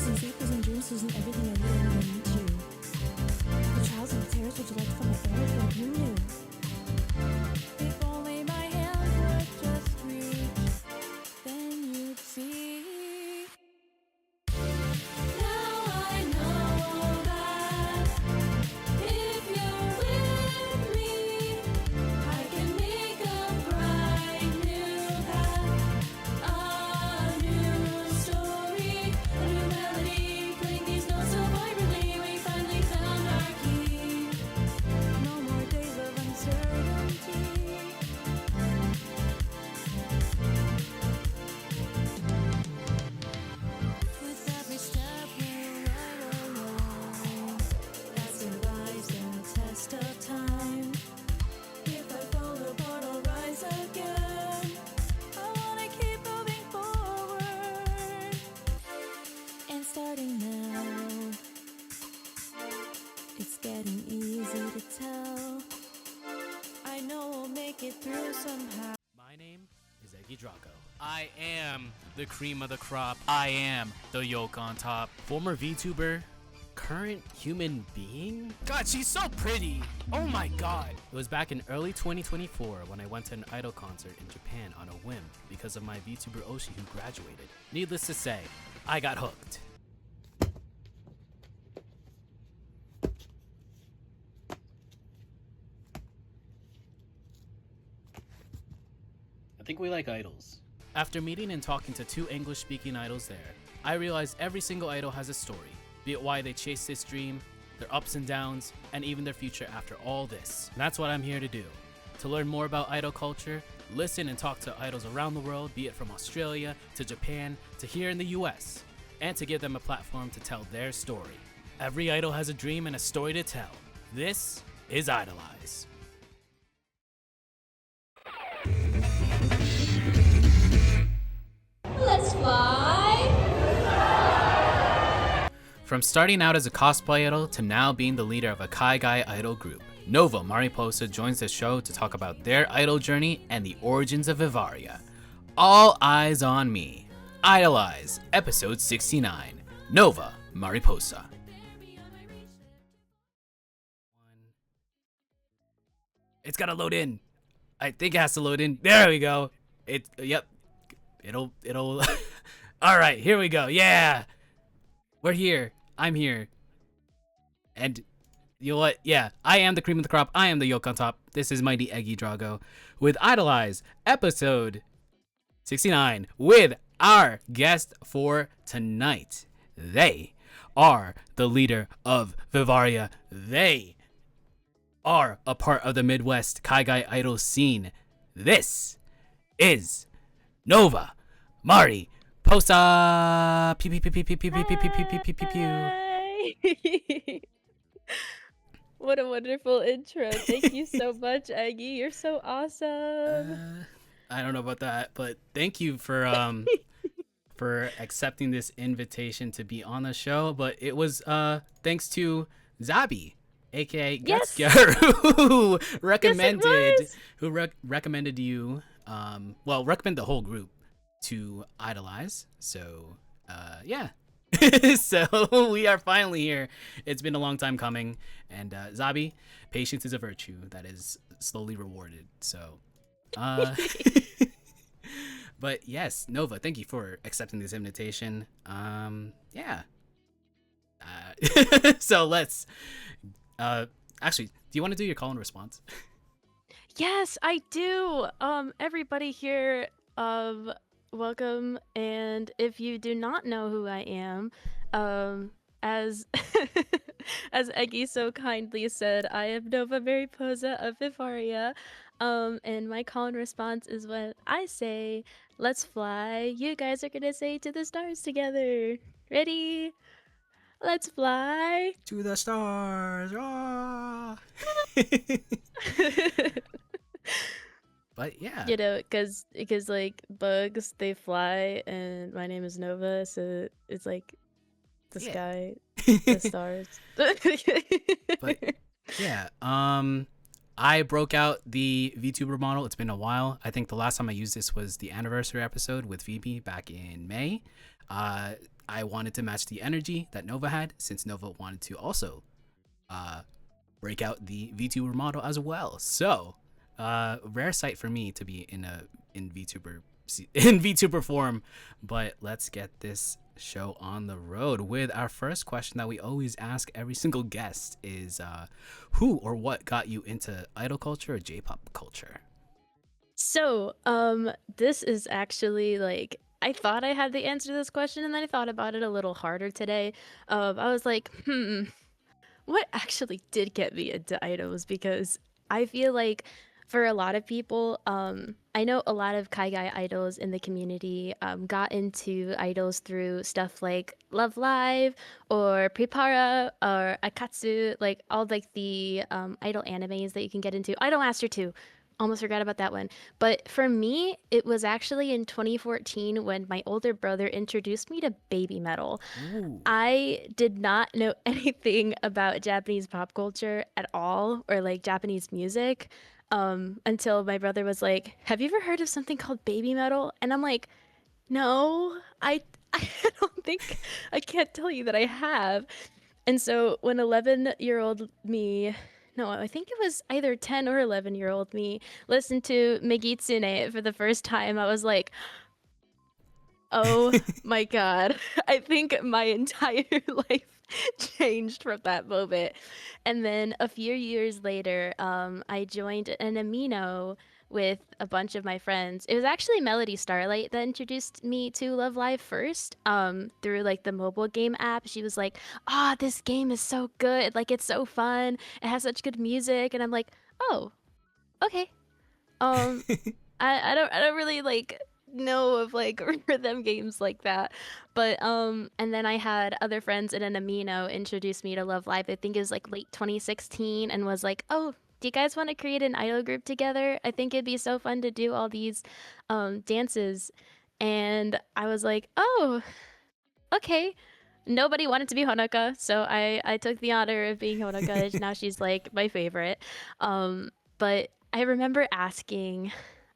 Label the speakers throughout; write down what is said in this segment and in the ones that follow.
Speaker 1: and sleepers and dreams isn't everything I need when I meet you. The trials and tears would you like from the air if you knew. If only my hands would just reach, then you'd see. Now I know that if you're with me, I can make a bright new path, a new story, a new melody. Playing these notes so vibrantly, we finally found our key. No more days of uncertainty. With every step we're right along, that survives the test of time. If I fall apart, I'll rise again. I wanna keep moving forward. And starting now, it's getting easy to tell. I know we'll make it through somehow.
Speaker 2: My name is Eggy Drago. I am the cream of the crop. I am the yolk on top. Former VTuber, current human being? God, she's so pretty. Oh my god. It was back in early 2024 when I went to an idol concert in Japan on a whim because of my VTuber Oshi who graduated. Needless to say, I got hooked. I think we like idols. After meeting and talking to 2 English-speaking idols there, I realized every single idol has a story, be it why they chased this dream, their ups and downs, and even their future after all this. And that's what I'm here to do. To learn more about idol culture, listen and talk to idols around the world, be it from Australia to Japan to here in the US, and to give them a platform to tell their story. Every idol has a dream and a story to tell. This is IDOLEYEZ.
Speaker 1: Let's fly!
Speaker 2: From starting out as a cosplay idol to now being the leader of a Kaigai Idol group, Nova Mariposa joins the show to talk about their idol journey and the origins of Vivariia. All eyes on me. IDOLEYEZ, episode 69. Nova Mariposa. It's gotta load in. I think it has to load in. There we go. Yep. It'll all right, here we go. Yeah, we're here. I'm here. And you know what? Yeah, I am the cream of the crop. I am the yolk on top. This is Mighty Eggy Drago with IDOLEYEZ episode 69 with our guest for tonight. They are the leader of Vivariia. They are a part of the Midwest Kaigai Idol scene. This is Nova Mariposa. Pew pew pew pew pew pew pew pew pew pew pew pew pew.
Speaker 3: Hi. What a wonderful intro. Thank you so much, Aggie. You're so awesome.
Speaker 2: I don't know about that, but thank you for for accepting this invitation to be on the show. But it was thanks to Zabi, aka
Speaker 3: Yes.
Speaker 2: Getsker, who
Speaker 3: Yes,
Speaker 2: recommended you recommend the whole group to IDOLEYEZ. So yeah. So we are finally here. It's been a long time coming, and Zabi, patience is a virtue that is slowly rewarded. So but yes, Nova, thank you for accepting this invitation. Yeah. So let's actually, do you want to do your call and response?
Speaker 3: Yes, I do. Everybody here, welcome. And if you do not know who I am, as as Eggy so kindly said, I am Nova Mariposa of Vivariia. And my call and response is when I say, "Let's fly." You guys are gonna say "To the stars" together. Ready? Let's fly.
Speaker 2: To the stars. Ah. But yeah.
Speaker 3: You know, because like bugs, they fly, and my name is Nova, so it's like the
Speaker 2: Yeah.
Speaker 3: sky, the stars.
Speaker 2: But yeah, I broke out the VTuber model. It's been a while. I think the last time I used this was the anniversary episode with Phoebe back in May. I wanted to match the energy that Nova had, since Nova wanted to also uh, break out the VTuber model as well. So, rare sight for me to be in VTuber in VTuber form. But let's get this show on the road with our first question that we always ask every single guest is who or what got you into idol culture or J-pop culture?
Speaker 3: So, this is actually like I thought I had the answer to this question, and then I thought about it a little harder today. I was like, what actually did get me into idols? Because I feel like for a lot of people, I know a lot of Kaigai idols in the community got into idols through stuff like Love Live or Prepara or Akatsu, like all like the idol animes that you can get into. Idol Master 2. Almost forgot about that one. But for me, it was actually in 2014 when my older brother introduced me to baby metal.
Speaker 2: Ooh.
Speaker 3: I did not know anything about Japanese pop culture at all or like Japanese music until my brother was like, "Have you ever heard of something called baby metal?" And I'm like, "No, I don't think I can't tell you that I have." And so when 11-year-old me, no, I think it was either 10 or 11-year-old me, listened to Megitsune for the first time, I was like, oh my God. I think my entire life changed from that moment. And then a few years later, I joined an amino with a bunch of my friends. It was actually Melody Starlight that introduced me to Love Live first, through like the mobile game app. She was like, "Ah, this game is so good. Like it's so fun. It has such good music." And I'm like, "Oh, okay." Um, I don't really like know of like rhythm games like that. But and then I had other friends in an amino introduce me to Love Live. I think it was like late 2016 and was like, "Oh, do you guys want to create an idol group together? I think it'd be so fun to do all these dances." And I was like, "Oh, okay." Nobody wanted to be Honoka, so I took the honor of being Honoka. Now she's like my favorite. But I remember asking,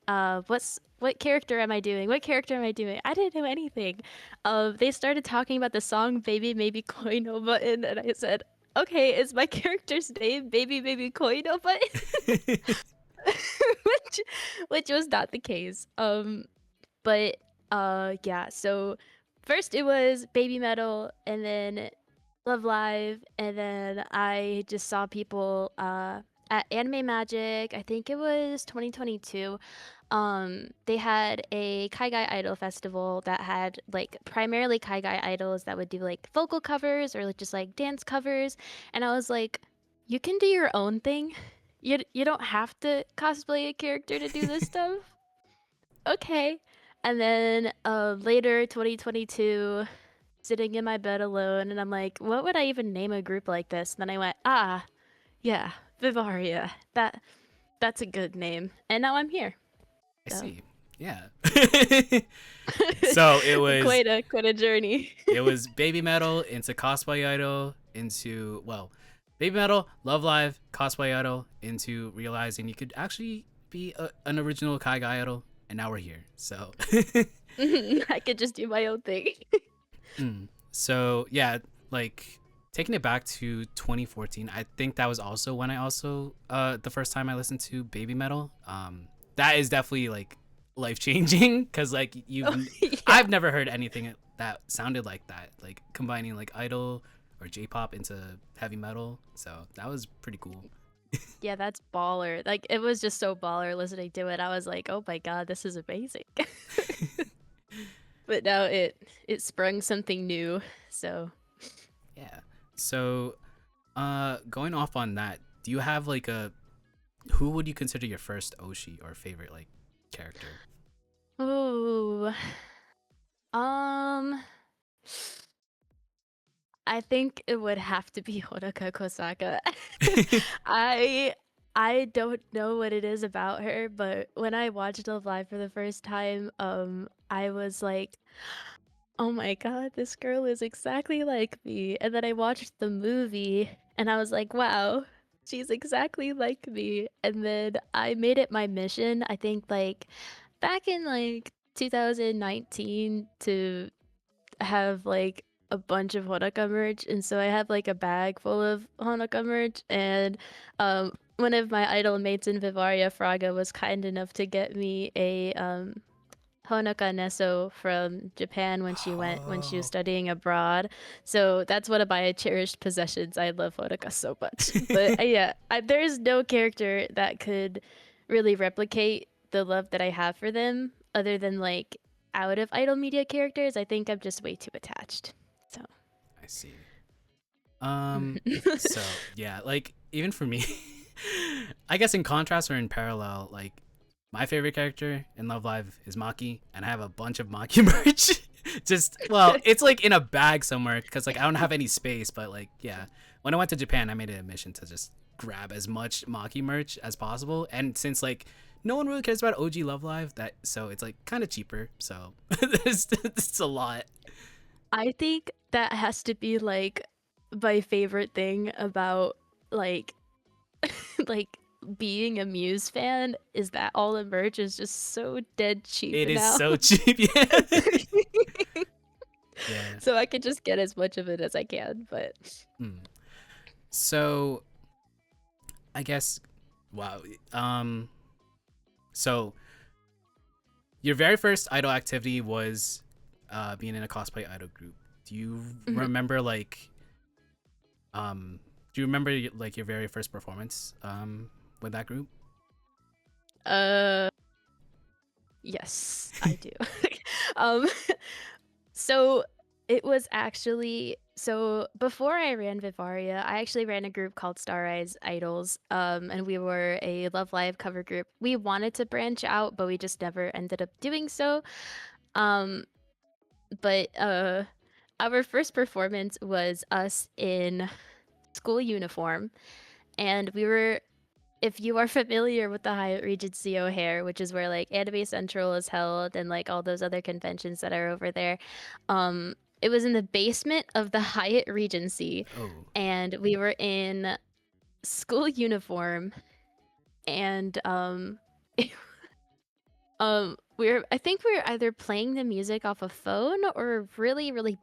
Speaker 3: what character am I doing? What character am I doing? I didn't know anything. They started talking about the song "Baby Maybe Koi no Button," and I said, "Okay, is my character's name Baby Baby Koi no Button?" which which was not the case. But yeah, so first it was Baby Metal and then Love Live, and then I just saw people at Anime Magic, I think it was 2022. They had a Kaigai Idol festival that had like primarily Kaigai idols that would do like vocal covers or like just like dance covers, and I was like, you can do your own thing. You don't have to cosplay a character to do this stuff. Okay. And then later 2022, sitting in my bed alone, and I'm like, what would I even name a group like this? And then I went, ah, yeah, Vivariia. That's a good name. And now I'm here.
Speaker 2: I
Speaker 3: So
Speaker 2: see. Yeah. So it was
Speaker 3: quite a journey.
Speaker 2: it was baby metal into cosplay idol into, well, baby metal, Love Live, cosplay idol into realizing you could actually be an original Kaigai idol, and now we're here. So
Speaker 3: I could just do my own thing.
Speaker 2: so yeah, like taking it back to 2014, I think that was also when I also the first time I listened to baby metal. That is definitely like life changing because like
Speaker 3: Yeah.
Speaker 2: I've never heard anything that sounded like that, like combining like idol or J-pop into heavy metal. So that was pretty cool.
Speaker 3: Yeah, that's baller. Like it was just so baller listening to it. I was like, "Oh my God, this is amazing." But now it sprung something new. So
Speaker 2: Yeah. So going off on that, do you have like a who would you consider your first Oshi or favorite like character?
Speaker 3: ooh. Um I think it would have to be Honoka Kosaka. I I don't know what it is about her, but when I watched Love Live for the first time, I was like, "Oh my God, this girl is exactly like me." And then I watched the movie and I was like, "Wow, she's exactly like me." And then I made it my mission, I think like back in like 2019 to have like a bunch of Honoka merch, and so I have like a bag full of Honoka merch. And one of my idol mates in Vivariia, Fraga, was kind enough to get me a Honoka Neso from Japan when she was
Speaker 2: Oh,
Speaker 3: studying abroad. So that's one of my cherished possessions. I love Honoka so much. But yeah, there's no character that could really replicate the love that I have for them other than like out of idol media characters. I think I'm just way too attached. So
Speaker 2: I see. So yeah, like even for me, I guess in contrast or in parallel, like my favorite character in Love Live is Maki, and I have a bunch of Maki merch. Just well, it's like in a bag somewhere because like I don't have any space. But like yeah, when I went to Japan, I made it a mission to just grab as much Maki merch as possible. And since like no one really cares about OG Love Live, that so it's like kind of cheaper. So it's a lot.
Speaker 3: I think that has to be like my favorite thing about like like being a Muse fan is that all the merch is just so dead cheap
Speaker 2: It is
Speaker 3: now.
Speaker 2: so cheap. Yeah. Yeah.
Speaker 3: So I can just get as much of it as I can, but
Speaker 2: Hmm. So I guess wow. So your very first idol activity was being in a cosplay idol group. Do you
Speaker 3: Mhm.
Speaker 2: remember like do you remember like your very first performance with that group?
Speaker 3: uh yes, I do. um so it was actually so before I ran Vivaria, I actually ran a group called Star Eyes Idols, and we were a Love Live cover group. We wanted to branch out, but we just never ended up doing so. Um, but our first performance was us in school uniform, and we were. If you are familiar with the Hyatt Regency O'Hare, which is where like Anime Central is held and like all those other conventions that are over there, it was in the basement of the Hyatt Regency,
Speaker 2: Oh.
Speaker 3: and we were in school uniform, and I think we were either playing the music off a phone or a really really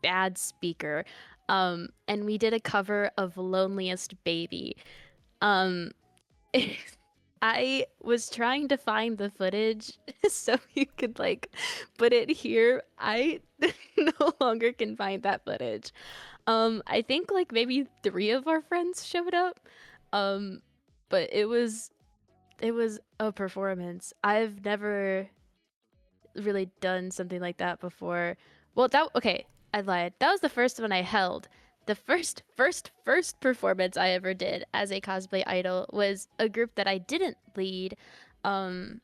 Speaker 3: bad speaker, and we did a cover of Loneliest Baby. Um, I was trying to find the footage so you could like put it here. I no longer can find that footage. I think like maybe three of our friends showed up. Um, but it was a performance. I've never really done something like that before. Well, that okay, I lied. That was the first one I held. The first performance I ever did as a cosplay idol was a group that I didn't lead. Um,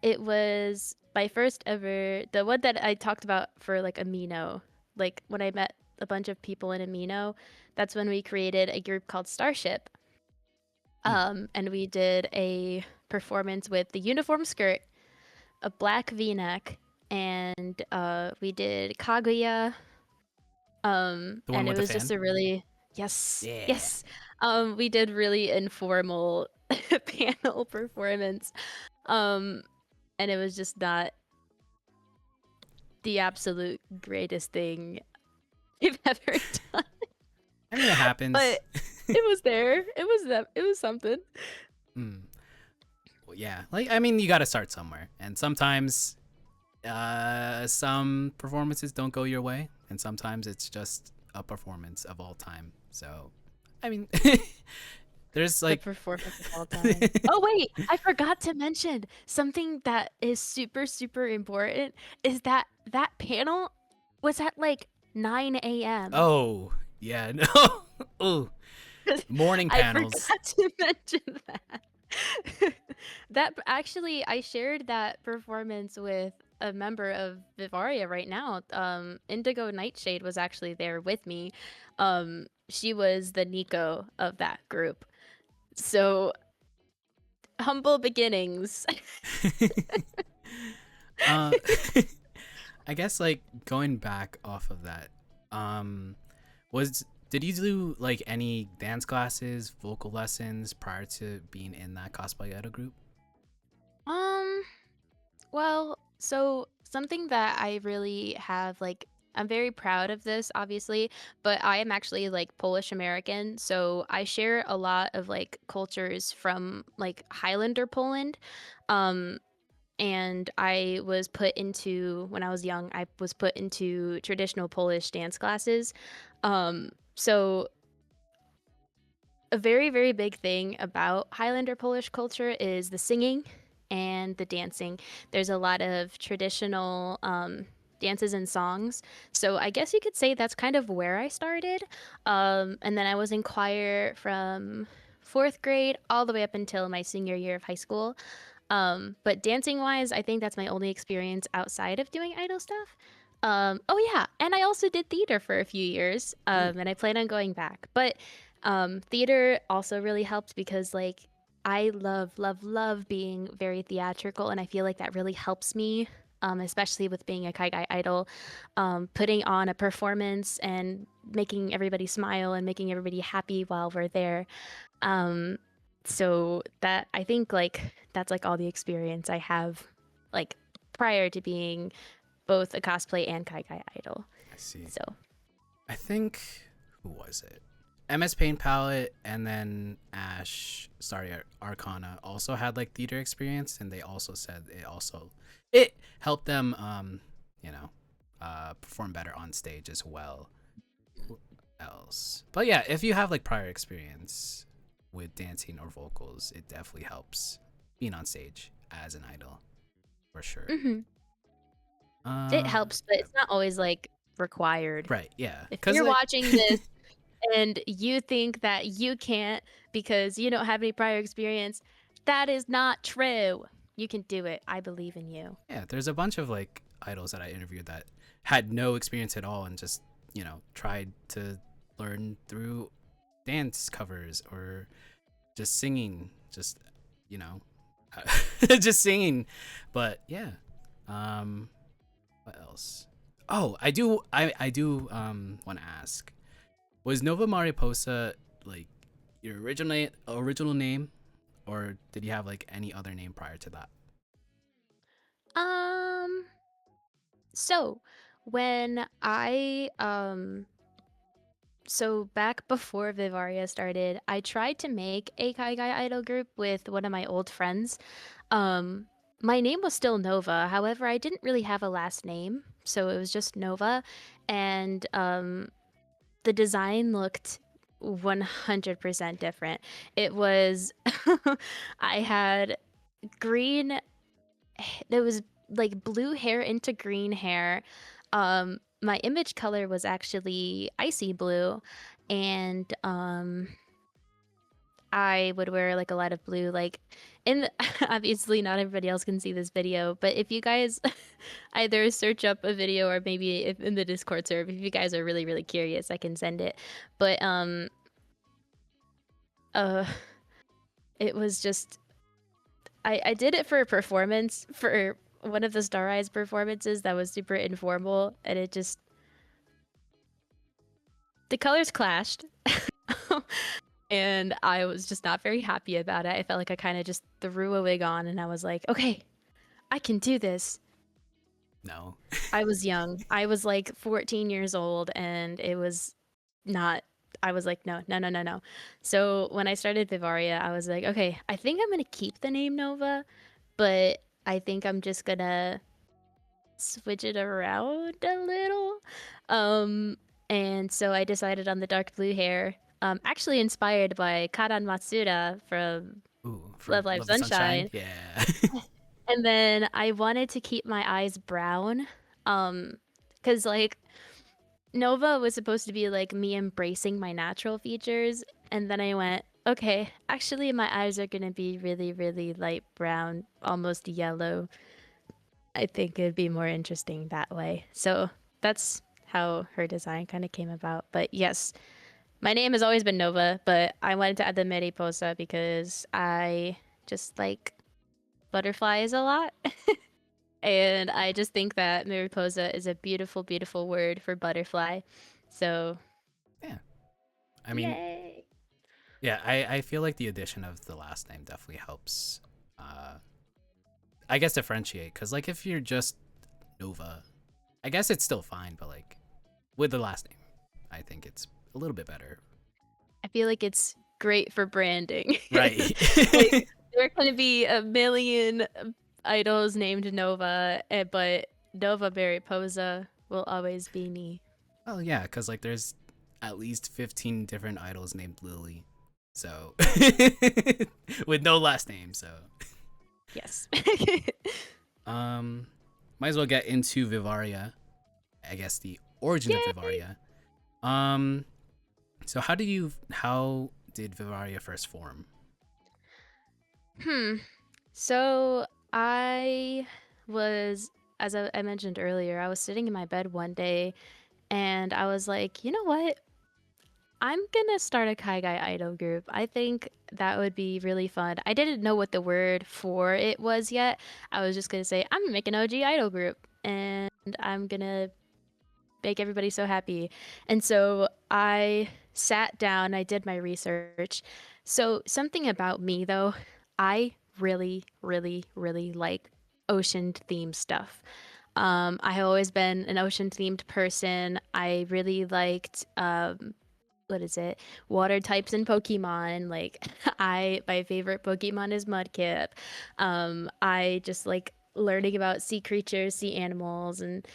Speaker 3: it was my first ever, the one that I talked about for like Amino. Like when I met a bunch of people in Amino, that's when we created a group called Starship.
Speaker 2: Hmm.
Speaker 3: And we did a performance with the uniform skirt, a black V-neck, and we did Kaguya.
Speaker 2: The one
Speaker 3: And it
Speaker 2: with the
Speaker 3: was just
Speaker 2: fan?
Speaker 3: a really yes,
Speaker 2: Yeah.
Speaker 3: yes. We did really informal panel performance. Um, and it was just not the absolute greatest thing I've ever done.
Speaker 2: I mean it happens.
Speaker 3: But it was there. It was that. It was something.
Speaker 2: Hmm. Well, yeah. Like I mean you got to start somewhere. And sometimes some performances don't go your way and sometimes it's just a performance of all time. So I mean there's
Speaker 3: The
Speaker 2: like
Speaker 3: performance of all time. Oh wait, I forgot to mention something that is super super important is that that panel was at like 9 a.m.
Speaker 2: oh, yeah, no. Ooh, morning
Speaker 3: I
Speaker 2: panels.
Speaker 3: forgot to mention that. That actually, I shared that performance with a member of Vivaria right now. Indigo Nightshade was actually there with me. She was the Nico of that group. So humble beginnings.
Speaker 2: uh I guess like going back off of that, um was did you do like any dance classes, vocal lessons prior to being in that cosplay idol group?
Speaker 3: Um, well, so something that I really have like I'm very proud of this, obviously, but I am actually like Polish American, so I share a lot of like cultures from like Highlander Poland. Um, and I was put into when I was young, I was put into traditional Polish dance classes. So a very, very big thing about Highlander Polish culture is the singing and the dancing. There's a lot of traditional dances and songs. So I guess you could say that's kind of where I started. And then I was in choir from fourth grade all the way up until my senior year of high school. But dancing wise, I think that's my only experience outside of doing idol stuff. Oh yeah, and I also did theater for a few years, and I plan on going back. But theater also really helped because like I love, love, love being very theatrical, and I feel like that really helps me, especially with being a Kaigai idol, putting on a performance and making everybody smile and making everybody happy while we're there. Um, so that I think like that's like all the experience I have, like prior to being both a cosplay and Kaigai idol.
Speaker 2: I see.
Speaker 3: So
Speaker 2: I think, who was it? MS Paint Palette and then Ash, sorry, Arcana also had like theater experience, and they also said it helped them perform better on stage as well. Who else? But yeah, if you have like prior experience with dancing or vocals, it definitely helps being on stage as an idol for sure.
Speaker 3: mhm. It
Speaker 2: Uh,
Speaker 3: helps, but it's not always like required.
Speaker 2: right, yeah,
Speaker 3: If
Speaker 2: because
Speaker 3: you're
Speaker 2: like
Speaker 3: watching this and you think that you can't because you don't have any prior experience, that is not true. You can do it. I believe in you.
Speaker 2: yeah, there's a bunch of like idols that I interviewed that had no experience at all and just tried to learn through dance covers or just singing, just you know, just singing. But yeah, what else? Oh, I do want to ask, was Nova Mariposa like your original name, or did you have like any other name prior to that?
Speaker 3: Um, so when so back before Vivariia started, I tried to make a Kaigai idol group with one of my old friends. Um, my name was still Nova. However, I didn't really have a last name, so it was just Nova. And the design looked 100% different. It was, I had green, it was like blue hair into green hair. My image color was actually icy blue, and I would wear like a lot of blue, like in the, obviously not everybody else can see this video, but if you guys either search up a video or maybe if in the Discord server, if you guys are really, really curious, I can send it. But uh it was just I did it for a performance for one of the Star Eyes performances that was super informal, and it just the colors clashed. And I was just not very happy about it. I felt like I kind of just threw a wig on and I was like, okay, I can do this.
Speaker 2: No.
Speaker 3: I was young. I was like 14 years old and it was not, I was like, no, no, no, no, no. So when I started Vivariia, I was like, okay, I think I'm going to keep the name Nova, but I think I'm just going to switch it around a little. And so I decided on the dark blue hair, actually inspired by Karan Matsuda from
Speaker 2: Ooh, from
Speaker 3: Love Live
Speaker 2: Love the
Speaker 3: Sunshine.
Speaker 2: Yeah.
Speaker 3: And then I wanted to keep my eyes brown. Cause like Nova was supposed to be like me embracing my natural features, and then I went, okay, actually my eyes are gonna be really, really light brown, almost yellow. I think it'd be more interesting that way. So that's how her design kind of came about. But yes, my name has always been Nova, but I wanted to add the Mariposa because I just like butterflies a lot. And I just think that Mariposa is a beautiful, beautiful word for butterfly. So,
Speaker 2: Yeah. I mean,
Speaker 3: yay.
Speaker 2: yeah, I feel like the addition of the last name definitely helps, uh, I guess, differentiate. Because, like, if you're just Nova, I guess it's still fine, but, like, with the last name. I think it's a little bit better.
Speaker 3: I feel like it's great for branding.
Speaker 2: Right.
Speaker 3: Like there are going to be a million idols named Nova, but Nova Mariposa will always be me.
Speaker 2: Oh yeah, because like there's at least 15 different idols named Lily. So with no last name, so
Speaker 3: Yes.
Speaker 2: might as well get into Vivariia. I guess the origin
Speaker 3: Yay!
Speaker 2: of Vivariia. So how did Vivariia first form?
Speaker 3: So I was, as I mentioned earlier, I was sitting in my bed one day and I was like, you know what? I'm gonna start a Kaigai Idol group. I think that would be really fun. I didn't know what the word for it was yet. I was just gonna say, I'm gonna make an OG Idol group and I'm gonna make everybody so happy. And so I sat down, I did my research. So, something about me though, I really, really, really like ocean themed stuff. I have always been an ocean themed person. I really liked what is it? Water types in Pokemon. Like my favorite Pokemon is Mudkip. I just like learning about sea creatures, sea animals, and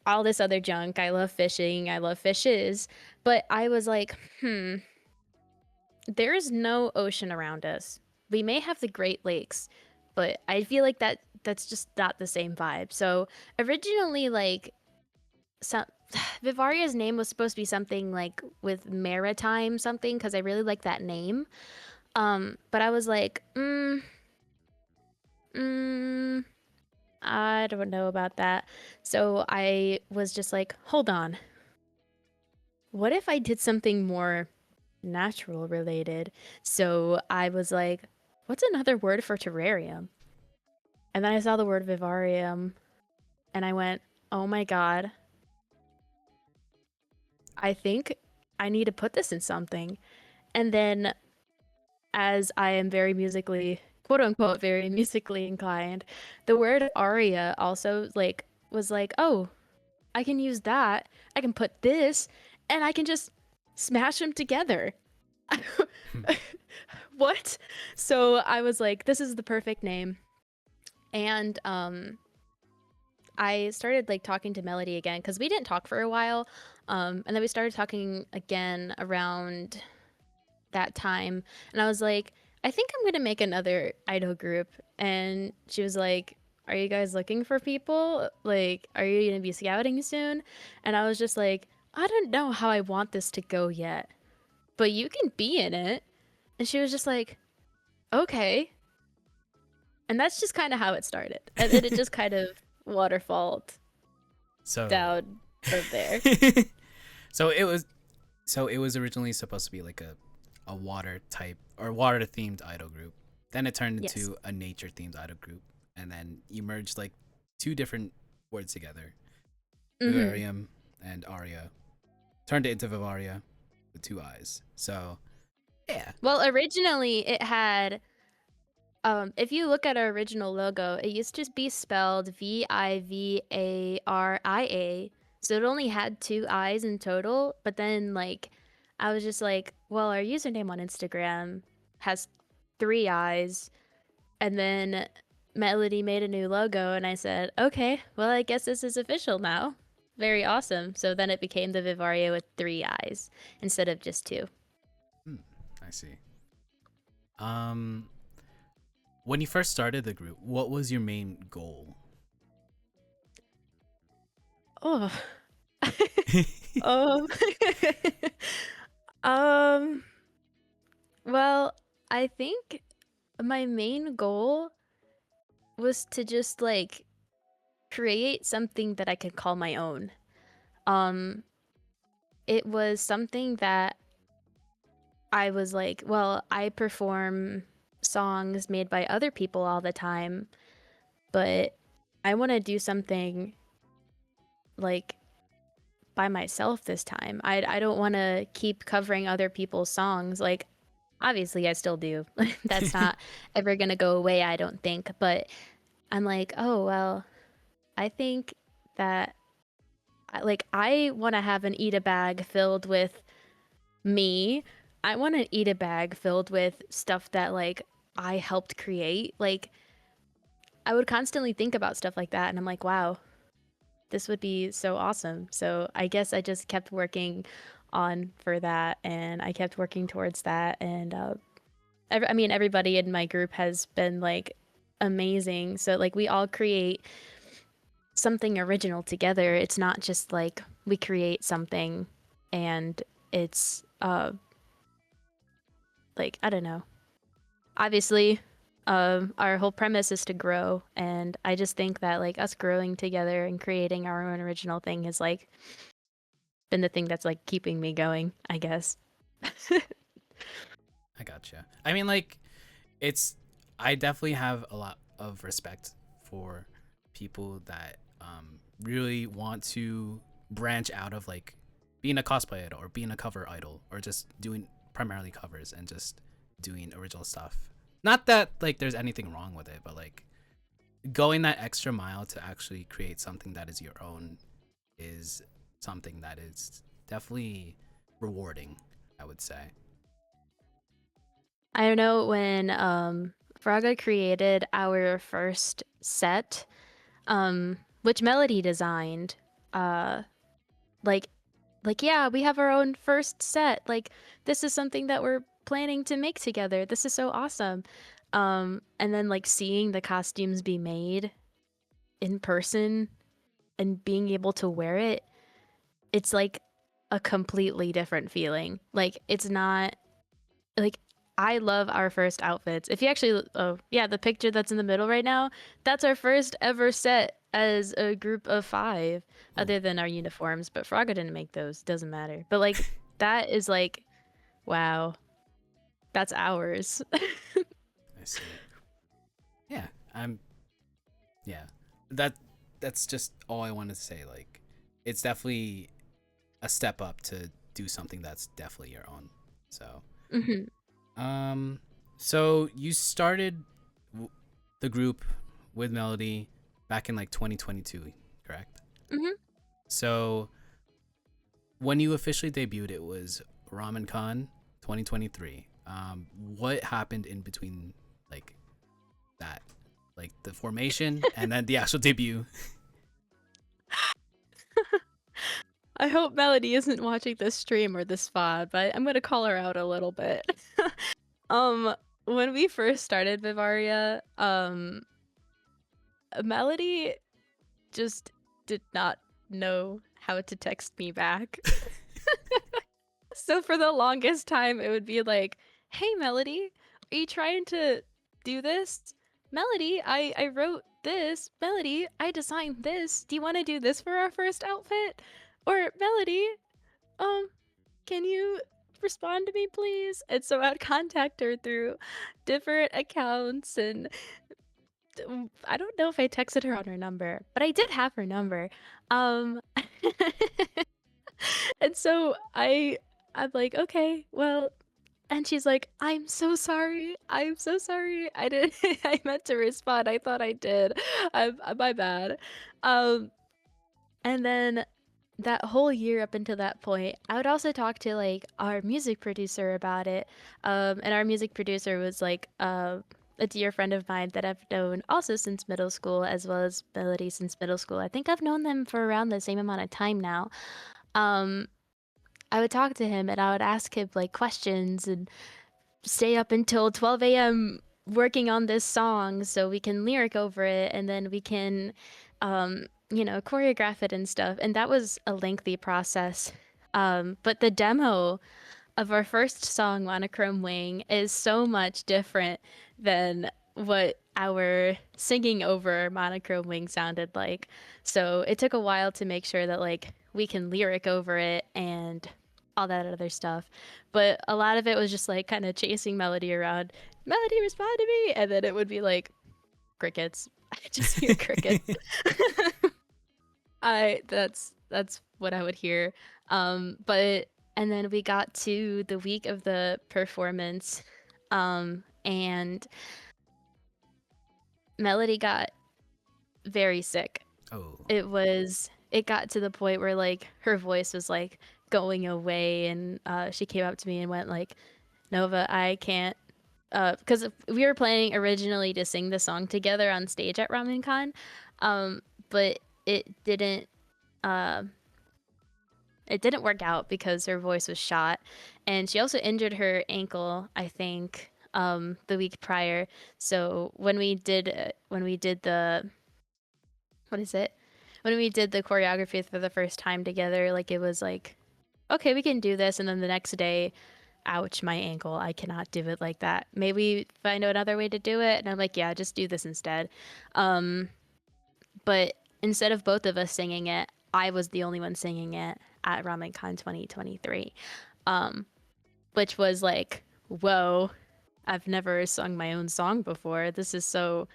Speaker 3: all this other junk. I love fishing. I love fishes. But I was like, there is no ocean around us. We may have the Great Lakes, but I feel like that's just not the same vibe. So originally, like some Vivaria's name was supposed to be something like with maritime something because I really like that name. But I was like, I don't know about that. So I was just like, hold on. What if I did something more natural related? So I was like, what's another word for terrarium? And then I saw the word vivarium and I went, oh my God, I think I need to put this in something. And then, as I am very musically, quote unquote, very musically inclined, the word aria also like was like, oh, I can use that. I can put this, and I can just smash them together. What? So I was like, this is the perfect name. And I started like talking to Melody again because we didn't talk for a while. And then we started talking again around that time. And I was like, I think I'm going to make another idol group. And she was like, are you guys looking for people? Like, are you going to be scouting soon? And I was just like, I don't know how I want this to go yet, but you can be in it. And she was just like, okay. And that's just kind of how it started. And then it just kind of waterfalled
Speaker 2: So
Speaker 3: down from there.
Speaker 2: so it was originally supposed to be like a water type or water themed idol group. Then it turned
Speaker 3: Yes.
Speaker 2: into a nature themed idol group, and then you merged like two different words together, vivarium and aria, turned it into Vivariia with two eyes. So yeah,
Speaker 3: Well, originally it had, if you look at our original logo, it used to be spelled Vivaria. So it only had two I's in total. But then, like, I was just like, well, our username on Instagram has three I's. And then Melody made a new logo, and I said, okay, well, I guess this is official now. Very awesome. So then it became the Vivaria with three I's instead of just two.
Speaker 2: I see. When you first started the group, what was your main goal?
Speaker 3: Oh. um, um, well, I think my main goal was to just like create something that I could call my own. Um, it was something that I was like, well, I perform songs made by other people all the time, but I want to do something like by myself this time. I don't want to keep covering other people's songs. Like, obviously, I still do. That's not ever gonna go away, I don't think. But I'm like, oh well, I think that like I want to have an eat a bag filled with me. I want to eat a bag filled with stuff that like I helped create. Like I would constantly think about stuff like that and I'm like, wow, this would be so awesome. So I guess I just kept working on for that and I kept working towards that and I mean everybody in my group has been like amazing. So like we all create something original together. It's not just like we create something and it's like I don't know. Obviously, our whole premise is to grow, and I just think that like us growing together and creating our own original thing has like been the thing that's like keeping me going, I guess.
Speaker 2: I gotcha. I mean, like, it's. I definitely have a lot of respect for people that really want to branch out of like being a cosplay idol or being a cover idol or just doing primarily covers and just doing original stuff. Not that like there's anything wrong with it, but like going that extra mile to actually create something that is your own is something that is definitely rewarding, I would say.
Speaker 3: I don't know when Fraga created our first set, which Melody designed. Uh, like yeah, we have our own first set. Like this is something that we're planning to make together. This is so awesome. And then like seeing the costumes be made in person and being able to wear it, it's like a completely different feeling. Like it's not like I love our first outfits. If you actually, oh yeah, the picture that's in the middle right now, that's our first ever set as a group of 5,
Speaker 2: Ooh,
Speaker 3: other than our uniforms. But Fraga didn't make those. Doesn't matter. But like that is like, wow, that's ours.
Speaker 2: I see. Yeah, I'm. Yeah, that that's just all I wanted to say. Like, it's definitely a step up to do something that's definitely your own. So,
Speaker 3: hmm
Speaker 2: um, so you started the group with Melody back in like 2022, correct?
Speaker 3: hmm
Speaker 2: So when you officially debuted, it was Ramen Con 2023. What happened in between, like that, like the formation and then the actual debut?
Speaker 3: I hope Melody isn't watching this stream or this VOD, but I'm gonna call her out a little bit. um, when we first started Vivariia, Melody just did not know how to text me back. So for the longest time, it would be like, "Hey, Melody, are you trying to do this? Melody, I wrote this. Melody, I designed this. Do you want to do this for our first outfit? Or Melody, um, can you respond to me, please?" And so I'd contact her through different accounts, and I don't know if I texted her on her number, but I did have her number. Um, and so I'm like, okay, well, and she's like, I'm so sorry. I'm so sorry. I didn't, I meant to respond. I thought I did. My bad. Um, and then that whole year up until that point, I would also talk to like our music producer about it. And our music producer was like a dear friend of mine that I've known also since middle school, as well as Melody since middle school. I think I've known them for around the same amount of time now. Um, I would talk to him and I would ask him like questions and stay up until 12 a.m. working on this song so we can lyric over it and then we can choreograph it and stuff. And that was a lengthy process. But the demo of our first song, Monochrome Wing, is so much different than what our singing over Monochrome Wing sounded like. So it took a while to make sure that like we can lyric over it and all that other stuff. But a lot of it was just like kind of chasing Melody around. Melody, respond to me, and then it would be like crickets. I just hear crickets. That's what I would hear. But and then we got to the week of the performance, and Melody got very sick.
Speaker 2: Oh,
Speaker 3: It was it got to the point where like her voice was like going away, and she came up to me and went like, Nova, I can't, because we were planning originally to sing the song together on stage at RamenCon, but it didn't uh, it didn't work out because her voice was shot, and she also injured her ankle, I think, the week prior. So when we did the what is it? When we did the choreography for the first time together, like it was like, okay, we can do this, and then the next day, ouch, my ankle, I cannot do it like that. Maybe find another way to do it. And I'm like, yeah, just do this instead. Um, but instead of both of us singing it, I was the only one singing it at RamenCon 2023, which was like, whoa, I've never sung my own song before. This is so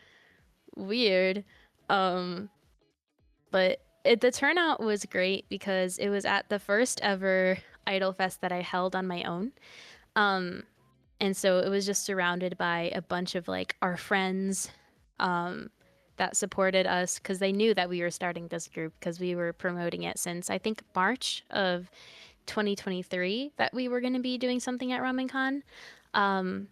Speaker 3: weird. Um, but the turnout was great because it was at the first ever Idol Fest that I held on my own. Um, and so it was just surrounded by a bunch of like our friends that supported us because they knew that we were starting this group because we were promoting it since I think March of 2023 that we were going to be doing something at RamenCon. Um,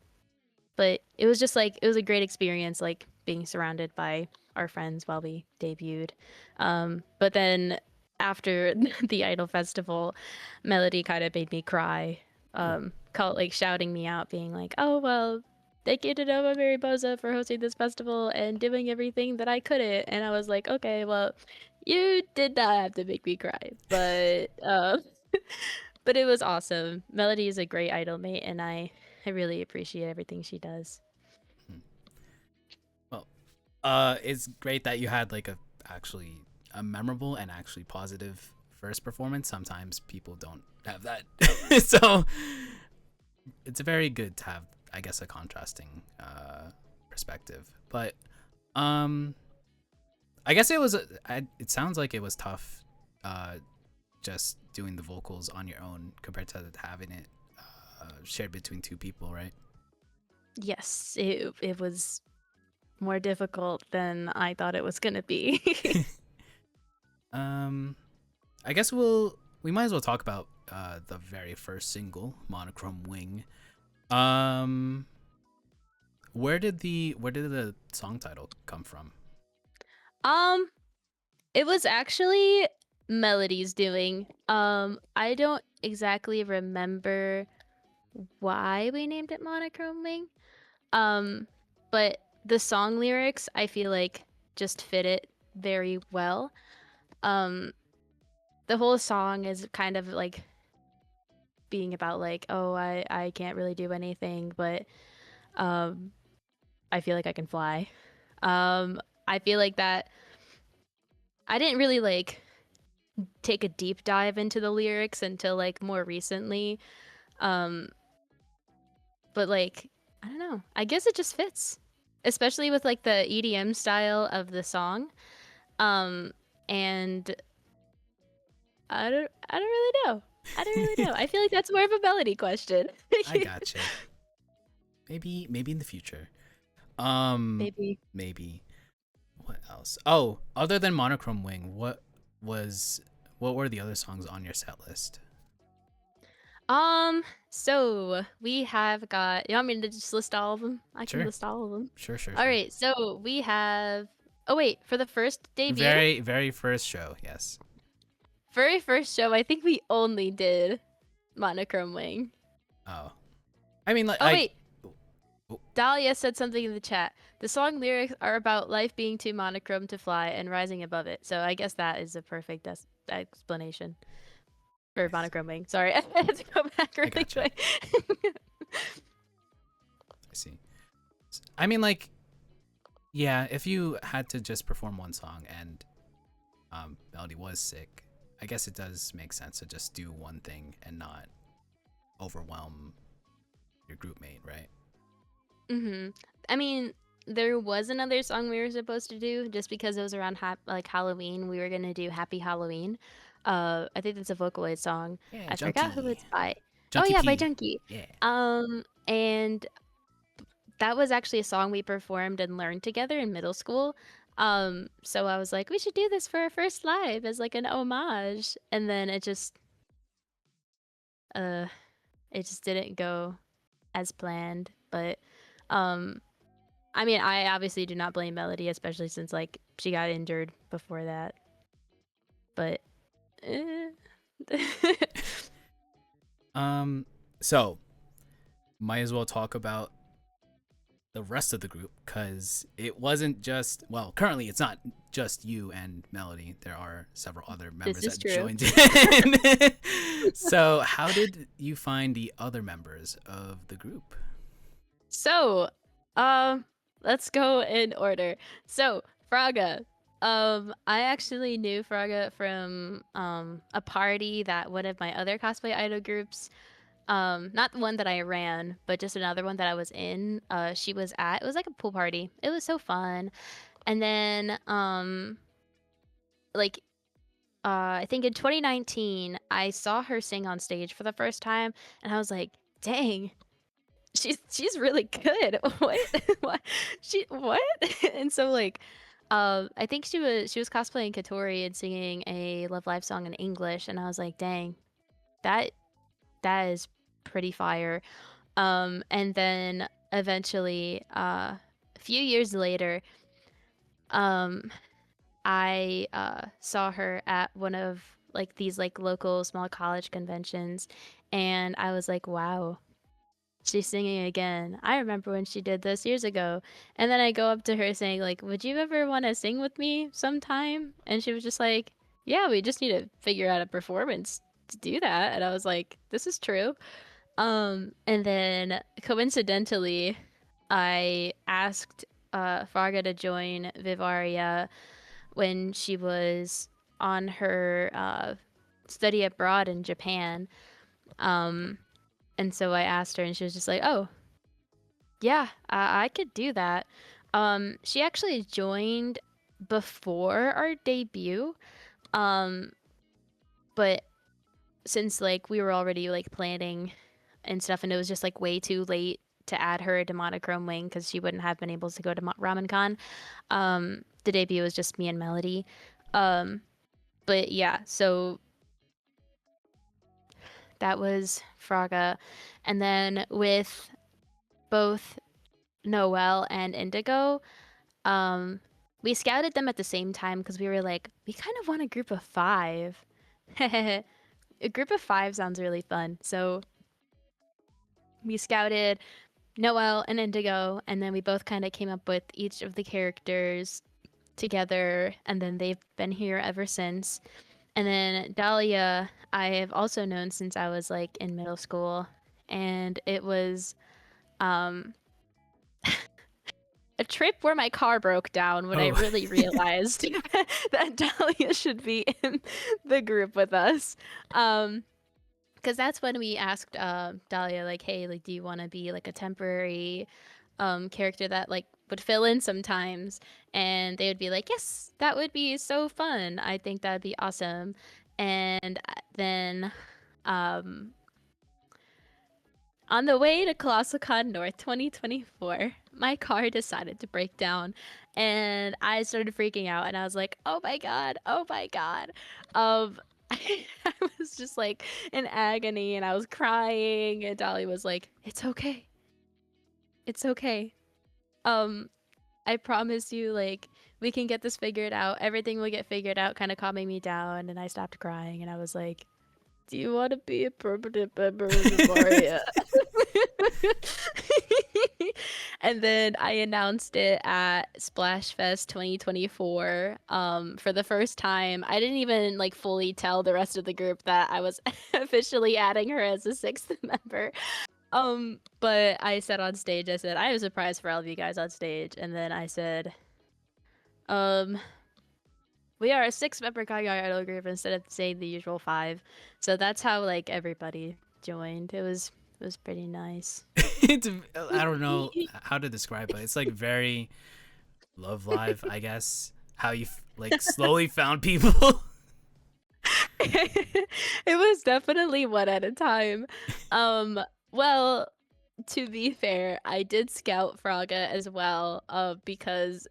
Speaker 3: but it was just like it was a great experience, like being surrounded by our friends while we debuted. But then after the Idol Festival, Melody kind of made me cry. Called like shouting me out, being like, "Oh well, thank you to Nova Mariposa for hosting this festival and doing everything that I couldn't." And I was like, "Okay, well, you did not have to make me cry, but but it was awesome. Melody is a great idol mate, and I really appreciate everything she does."
Speaker 2: Well, it's great that you had like actually a memorable and actually positive first performance. Sometimes people don't have that, so it's very good to have, I guess, a contrasting perspective. But I guess it sounds like it was tough, just doing the vocals on your own compared to having it shared between two people, right?
Speaker 3: Yes, it was more difficult than I thought it was gonna be.
Speaker 2: I guess we might as well talk about the very first single, Monochrome Wing. Where did the song title come from?
Speaker 3: um, it was actually Melody's doing. I don't exactly remember why we named it Monochrome Wing. But the song lyrics I feel like just fit it very well. Um, the whole song is kind of like being about like, oh, I can't really do anything, but I feel like I can fly. I feel like that I didn't really like take a deep dive into the lyrics until like more recently. Um, but like I don't know. I guess it just fits, especially with like the EDM style of the song. And I don't really know. I don't really know. I feel like that's more of a melody question.
Speaker 2: I gotcha. Maybe in the future.
Speaker 3: Maybe.
Speaker 2: Maybe. What else? Oh, other than Monochrome Wing, what were the other songs on your set list?
Speaker 3: So we have got. You want me to just list all of them? I can
Speaker 2: Sure.
Speaker 3: list all of them.
Speaker 2: Sure.
Speaker 3: All right. So we have. Oh wait, for the first debut,
Speaker 2: Very first show, yes.
Speaker 3: very first show, I think we only did Monochrome Wing.
Speaker 2: Oh. I mean, like,
Speaker 3: Oh wait.
Speaker 2: Oh.
Speaker 3: Dahlia said something in the chat. The song lyrics are about life being too monochrome to fly and rising above it. So I guess that is a perfect explanation for Monochrome Wing. Sorry, I had to go back really
Speaker 2: gotcha.
Speaker 3: quick.
Speaker 2: I see. I mean, like, yeah, if you had to just perform one song and Melody was sick, I guess it does make sense to just do one thing and not overwhelm your group mate, right?
Speaker 3: I mean, there was another song we were supposed to do just because it was around like Halloween. We were gonna do Happy Halloween. I think that's a Vocaloid song.
Speaker 2: Yeah,
Speaker 3: I forgot who
Speaker 2: Junkie.
Speaker 3: it's by.
Speaker 2: Junkie
Speaker 3: Oh yeah, by
Speaker 2: P.
Speaker 3: Junkie.
Speaker 2: Yeah.
Speaker 3: And that was actually a song we performed and learned together in middle school. So I was like, we should do this for our first live as like an homage, and then uh it just didn't go as planned. But um I mean, I obviously do not blame Melody, especially since like she got injured before that. But eh.
Speaker 2: So might as well talk about the rest of the group, because it wasn't just, well, currently it's not just you and Melody. There are several other members
Speaker 3: is
Speaker 2: that
Speaker 3: true.
Speaker 2: joined in. So how did you find the other members of the group?
Speaker 3: So, let's go in order. So, Fraga. I actually knew Fraga from a party that one of my other cosplay idol groups, not the one that I ran, but just another one that I was in. She was at. It was like a pool party. It was so fun. And then like I think in 2019, I saw her sing on stage for the first time, and I was like, dang, she's really good. What? What? And so like I think she was cosplaying Katori and singing a Love Live song in English, and I was like, dang, that is pretty fire. And then eventually a few years later, um I saw her at one of like these like local small college conventions, and I was like, wow, she's singing again. I remember when she did this years ago. And then I go up to her saying, like, would you ever want to sing with me sometime? And she was just like, yeah, we just need to figure out a performance to do that. And I was like, this is true. And then coincidentally, I asked Farga to join Vivariia when she was on her study abroad in Japan. And so I asked her, and she was just like, "Oh, yeah, I could do that." She actually joined before our debut, um, but since like we were already like planning and stuff, and it was just like way too late to add her to Monochrome Wing because she wouldn't have been able to go to RamenCon. The debut was just me and Melody. But yeah, so that was Fraga, and then with both Noelle and Indigo, we scouted them at the same time because we were like, we kind of want a group of 5. A group of 5 sounds really fun. So we scouted Noelle and Indigo, and then we both kind of came up with each of the characters together, and then they've been here ever since. And then Dahlia, I have also known since I was like in middle school, and it was um a trip where my car broke down when I
Speaker 2: Oh.
Speaker 3: really realized that Dahlia should be in the group with us. Because that's when we asked Dahlia, like, hey, like, do you want to be like a temporary character that like would fill in sometimes? And they would be like, yes, that would be so fun. I think that'd be awesome. And then on the way to ColossalCon North 2024, my car decided to break down, and I started freaking out, and I was like, oh my god, oh my god. I was just like in agony, and I was crying, and Dolly was like, it's okay. It's okay. I promise you, like, we can get this figured out. Everything will get figured out, kind of calming me down, and I stopped crying, and I was like, do you want to be a permanent member of Vivariia? And then I announced it at Splash Fest 2024 for the first time. I didn't even like fully tell the rest of the group that I was officially adding her as a 6th member. But I said on stage, I said, I have a surprise for all of you guys on stage. And then I said, we are a 6-member Kaigai Idol group instead of saying the usual 5. So that's how like everybody joined. It was pretty nice.
Speaker 2: It's, I don't know how to describe it. It's like very Love Live, I guess. How you like slowly found people.
Speaker 3: It was definitely one at a time. Well, to be fair, I did scout Fraga as well, because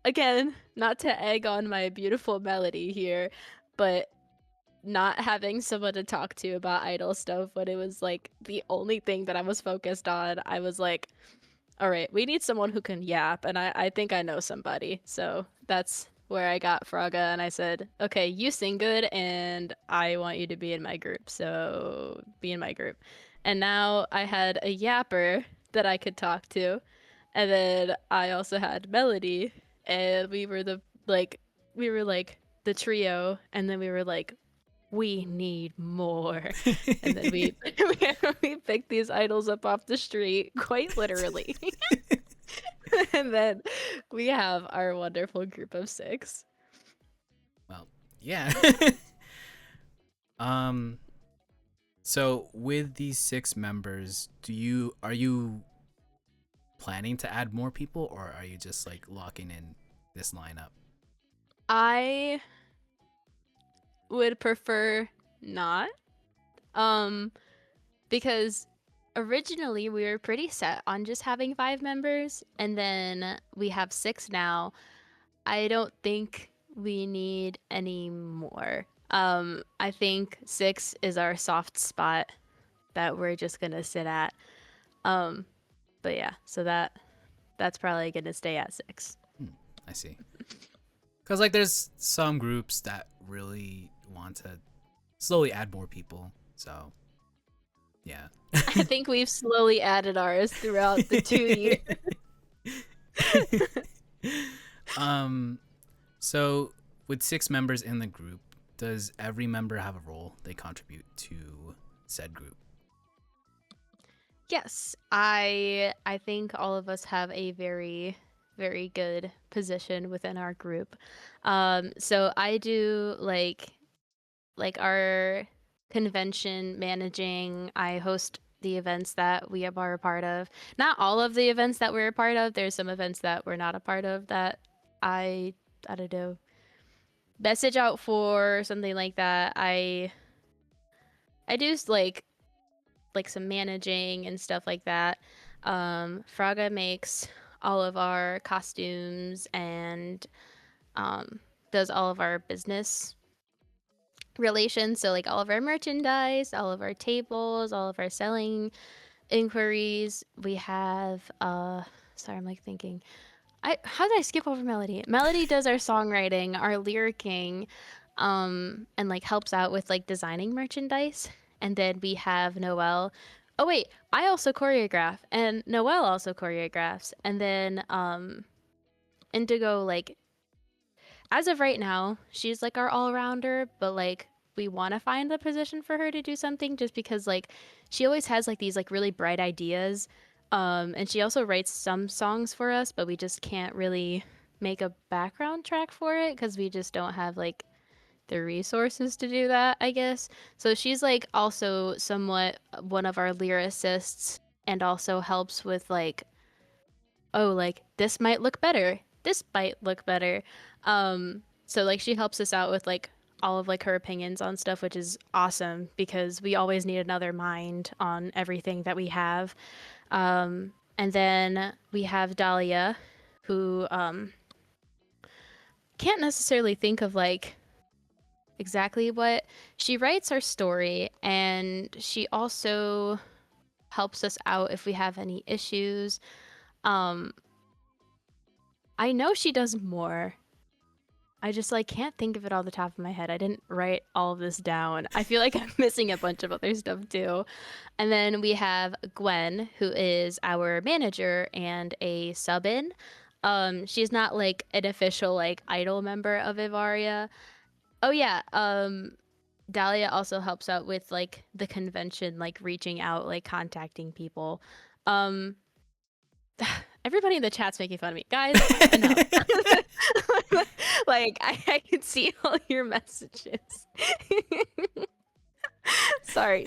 Speaker 3: again, not to egg on my beautiful Melody here, but not having someone to talk to about idol stuff when it was like the only thing that I was focused on, I was like, all right, we need someone who can yap, and I think I know somebody. So that's where I got Fraga, and I said, okay, you sing good, and I want you to be in my group, so be in my group. And now I had a yapper that I could talk to, and then I also had Melody, and we were like the trio, and then we were like, we need more. And then we picked these idols up off the street, quite literally. And then we have our wonderful group of 6.
Speaker 2: Well, yeah. um so with these 6 members, are you planning to add more people, or are you just like locking in this lineup?
Speaker 3: I would prefer not. Because originally we were pretty set on just having 5 members, and then we have 6 now. I don't think we need any more. I think 6 is our soft spot that we're just gonna sit at. But yeah, so that's probably gonna stay at 6.
Speaker 2: I see. Because like there's some groups that really want to slowly add more people, so yeah.
Speaker 3: I think we've slowly added ours throughout the 2 years.
Speaker 2: So with 6 members in the group, does every member have a role they contribute to said group?
Speaker 3: Yes, I think all of us have a very very good position within our group. So I do like our convention managing. I host the events that we are a part of. Not all of the events that we're a part of. There's some events that we're not a part of that I don't know, message out for, something like that. I do some managing and stuff like that. Fraga makes all of our costumes and does all of our business relations. So like all of our merchandise, all of our tables, all of our selling inquiries. We have sorry, I'm like thinking. How did I skip over Melody? Melody does our songwriting, our lyricking, and like helps out with like designing merchandise. And then we have Noelle. Oh wait, I also choreograph, and Noelle also choreographs. And then Indigo, like as of right now, she's like our all-rounder, but like we want to find a position for her to do something, just because like she always has like these like really bright ideas. And she also writes some songs for us, but we just can't really make a background track for it because we just don't have like the resources to do that, I guess. So she's like also somewhat one of our lyricists, and also helps with like, oh, like this might look better. This might look better. So like she helps us out with like all of like her opinions on stuff, which is awesome because we always need another mind on everything that we have. And then we have Dahlia, who can't necessarily think of like exactly what she writes our story, and she also helps us out if we have any issues. I know she does more. I just like can't think of it off the top of my head. I didn't write all of this down. I feel like I'm missing a bunch of other stuff too. And then we have Gwen, who is our manager and a sub-in. She's not like an official like idol member of Vivariia. Oh yeah, Dahlia also helps out with like the convention, like reaching out, like contacting people. Everybody in the chat's making fun of me. Guys, enough. Like, I can see all your messages. Sorry.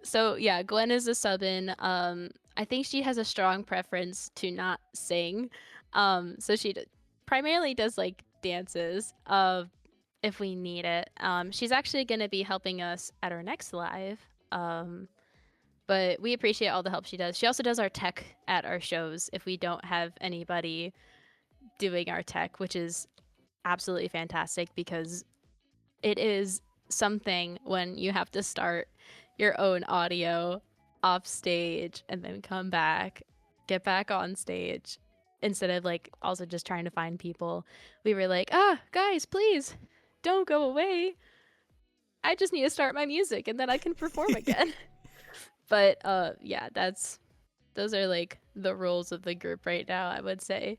Speaker 3: So yeah, Gwen is a sub-in. I think she has a strong preference to not sing. So she primarily does like dances if we need it. She's actually going to be helping us at our next live. But we appreciate all the help she does. She also does our tech at our shows if we don't have anybody doing our tech, which is absolutely fantastic because it is something when you have to start your own audio off stage and then come back, get back on stage instead of like also just trying to find people. We were like, guys, please don't go away. I just need to start my music and then I can perform again. But yeah, those are like the roles of the group right now, I would say.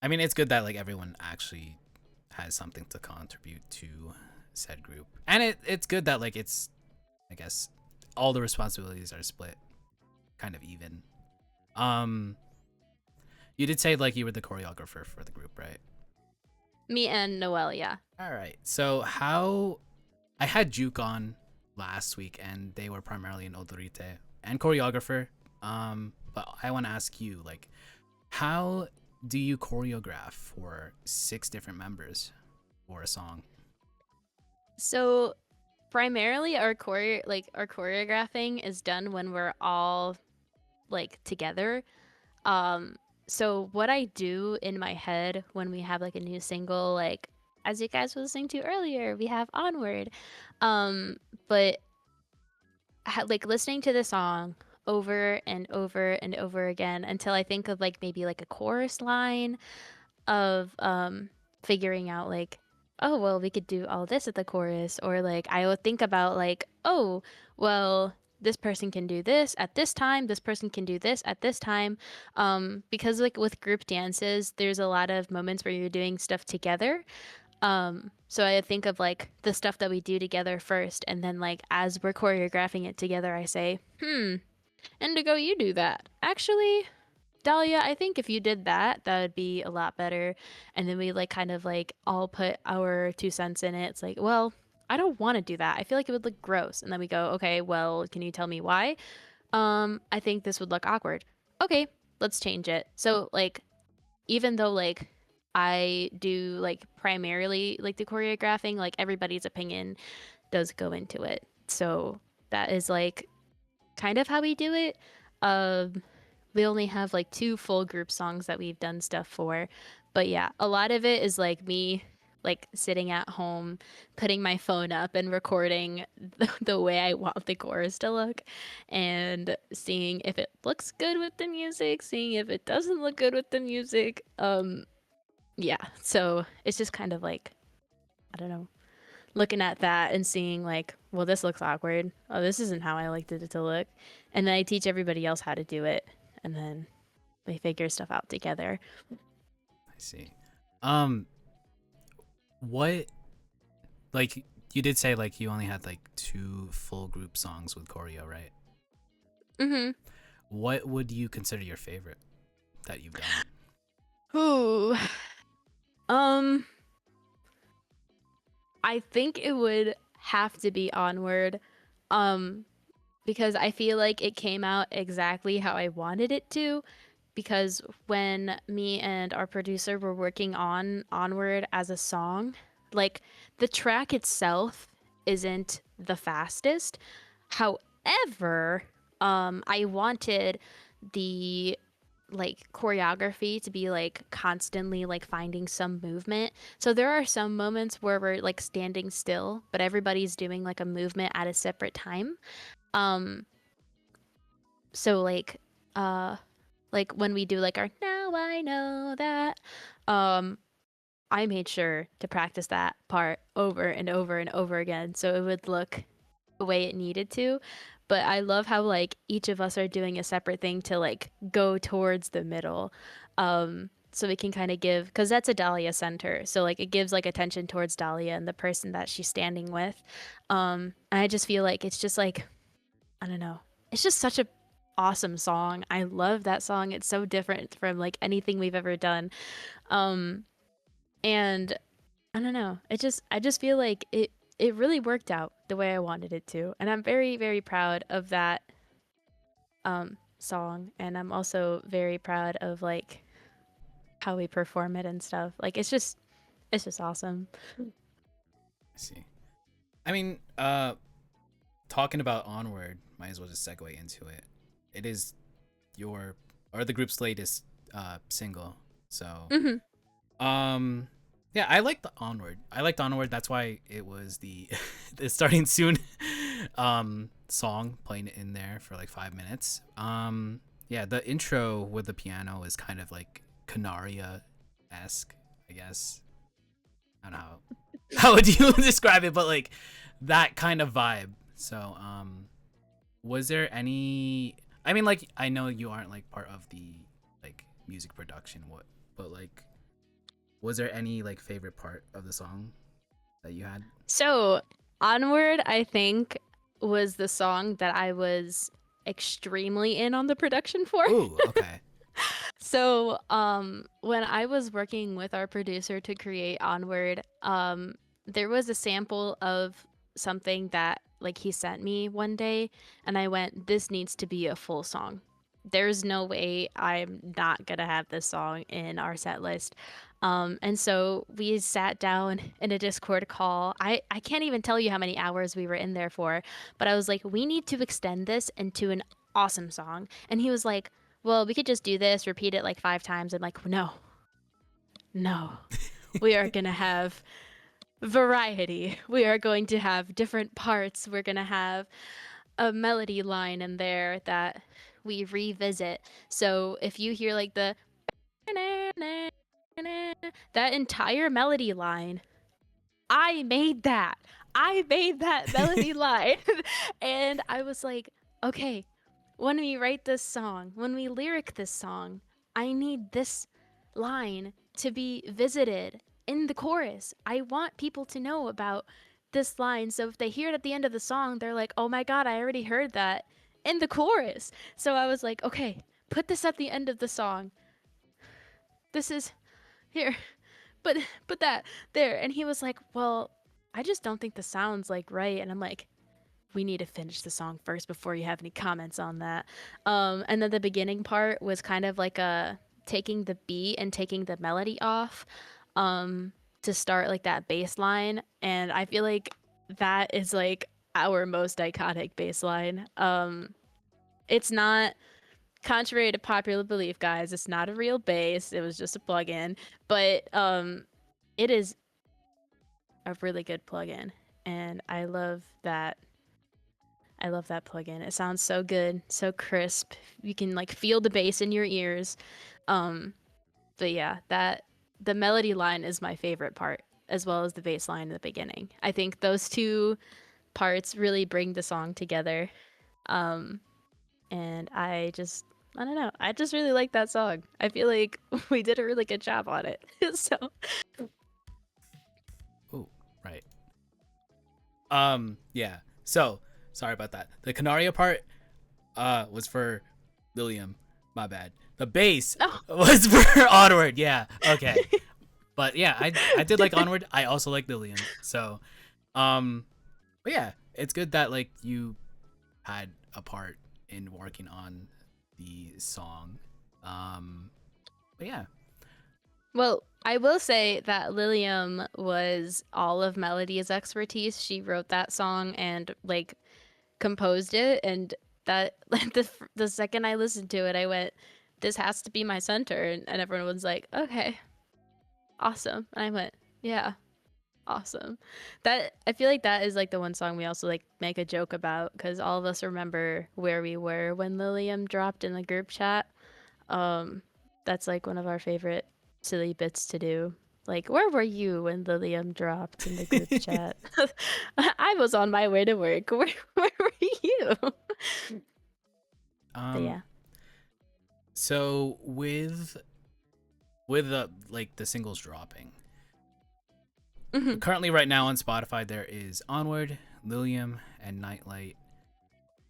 Speaker 2: I mean, it's good that like everyone actually has something to contribute to said group, and it's good that like it's, I guess, all the responsibilities are split kind of even. You did say like you were the choreographer for the group, right?
Speaker 3: Me and Noelle, yeah.
Speaker 2: All right. So how I had Juke on last week, and they were primarily an odorite and choreographer. But I want to ask you, like, how do you choreograph for 6 different members for a song?
Speaker 3: So primarily our choreographing is done when we're all like together. So what I do in my head when we have like a new single, like as you guys were listening to earlier, we have Onward. But like listening to the song over and over and over again until I think of like maybe like a chorus line of figuring out like, oh well, we could do all this at the chorus, or like I would think about like, oh well, this person can do this at this time, this person can do this at this time, because like with group dances there's a lot of moments where you're doing stuff together. So I think of like the stuff that we do together first, and then like as we're choreographing it together I say, Indigo, you do that actually. Dahlia, I think if you did that, that would be a lot better. And then we like kind of like all put our 2 cents in it. It's like, well, I don't want to do that. I feel like it would look gross. And then we go, okay, well, can you tell me why? I think this would look awkward. Okay, let's change it. So like, even though like I do like primarily like the choreographing, like everybody's opinion does go into it. So that is like kind of how we do it. We only have like 2 full group songs that we've done stuff for. But yeah, a lot of it is like me like sitting at home, putting my phone up and recording the way I want the chorus to look and seeing if it looks good with the music, seeing if it doesn't look good with the music. Yeah, so it's just kind of like, I don't know, looking at that and seeing like, well, this looks awkward. Oh, this isn't how I liked it to look. And then I teach everybody else how to do it. And then we figure stuff out together.
Speaker 2: I see. What, like you did say like you only had like 2 full group songs with choreo, right?
Speaker 3: Mm-hmm.
Speaker 2: What would you consider your favorite that you've done?
Speaker 3: Ooh. I think it would have to be Onward. Because I feel like it came out exactly how I wanted it to. Because when me and our producer were working on Onward as a song, like the track itself isn't the fastest. However, I wanted the like choreography to be like constantly like finding some movement. So there are some moments where we're like standing still, but everybody's doing like a movement at a separate time. Um so like when we do like our now I know that, I made sure to practice that part over and over and over again so it would look the way it needed to. But I love how like each of us are doing a separate thing to like go towards the middle. So we can kind of give, because that's a Dahlia center. So like it gives like attention towards Dahlia and the person that she's standing with. And I just feel like it's just like, I don't know. It's just such a awesome song. I love that song. It's so different from like anything we've ever done. And I don't know. I just feel like it really worked out the way I wanted it to. And I'm very, very proud of that song. And I'm also very proud of like how we perform it and stuff. Like it's just awesome.
Speaker 2: I see. I mean, talking about Onward, might as well just segue into it. It is your, or the group's latest single. So,
Speaker 3: Hmm.
Speaker 2: yeah, I liked the Onward. I liked Onward. That's why it was the the starting soon song playing in there for like 5 minutes. Yeah, the intro with the piano is kind of like Canaria esque, I guess. I don't know how would you describe it, but like that kind of vibe. So, was there any? I mean, like I know you aren't like part of the like music production, but like, was there any like favorite part of the song that you had?
Speaker 3: So, Onward, I think, was the song that I was extremely in on the production for.
Speaker 2: Ooh, okay.
Speaker 3: So, when I was working with our producer to create Onward, there was a sample of something that like he sent me one day, and I went, "This needs to be a full song. There's no way I'm not gonna have this song in our set list." And so we sat down in a Discord call. I can't even tell you how many hours we were in there for, but I was like, "We need to extend this into an awesome song." And he was like, "Well, we could just do this, repeat it like 5 times." I'm like, "No, no. We are going to have variety. We are going to have different parts. We're going to have a melody line in there that we revisit." So if you hear like the that entire melody line, I made that. I made that melody line. And I was like, "Okay, when we write this song, when we lyric this song, I need this line to be visited in the chorus. I want people to know about this line. So if they hear it at the end of the song, they're like, 'Oh my God, I already heard that in the chorus.'" So I was like, "Okay, put this at the end of the song. This is here, but put that there." And he was like, "Well, I just don't think the sound's like right." And I'm like, "We need to finish the song first before you have any comments on that." And then the beginning part was kind of like a taking the beat and taking the melody off, to start like that bass line. And I feel like that is like our most iconic bass line. It's not, contrary to popular belief, guys, it's not a real bass. It was just a plugin, but it is a really good plugin, and I love that. I love that plugin. It sounds so good, so crisp. You can like feel the bass in your ears. Um, but yeah, that the melody line is my favorite part, as well as the bass line in the beginning. I think those two parts really bring the song together. Um, and I don't know. I just really like that song. I feel like we did a really good job on it. So,
Speaker 2: Ooh, right. Yeah. So sorry about that. The Canaria part was for Lilium. My bad. The bass
Speaker 3: oh.
Speaker 2: was for Onward. Yeah. Okay. But yeah, I did like Onward. I also like Lilium. So, but yeah, it's good that like you had a part in working on the song. But yeah.
Speaker 3: Well, I will say that Lilium was all of Melody's expertise. She wrote that song and like composed it, and that like the second I listened to it, I went, "This has to be my center," and everyone was like, "Okay, awesome," and I went, "Yeah, awesome." That, I feel like that is like the one song we also like make a joke about, because all of us remember where we were when Lilium dropped in the group chat. Um, that's like one of our favorite silly bits to do. Like, "Where were you when Lilium dropped in the group chat?" I was on my way to work. Where were you? But
Speaker 2: Um.
Speaker 3: yeah.
Speaker 2: So with the like the singles dropping,
Speaker 3: Hmm.
Speaker 2: currently right now on Spotify there is Onward, Lilium, and Nightlight.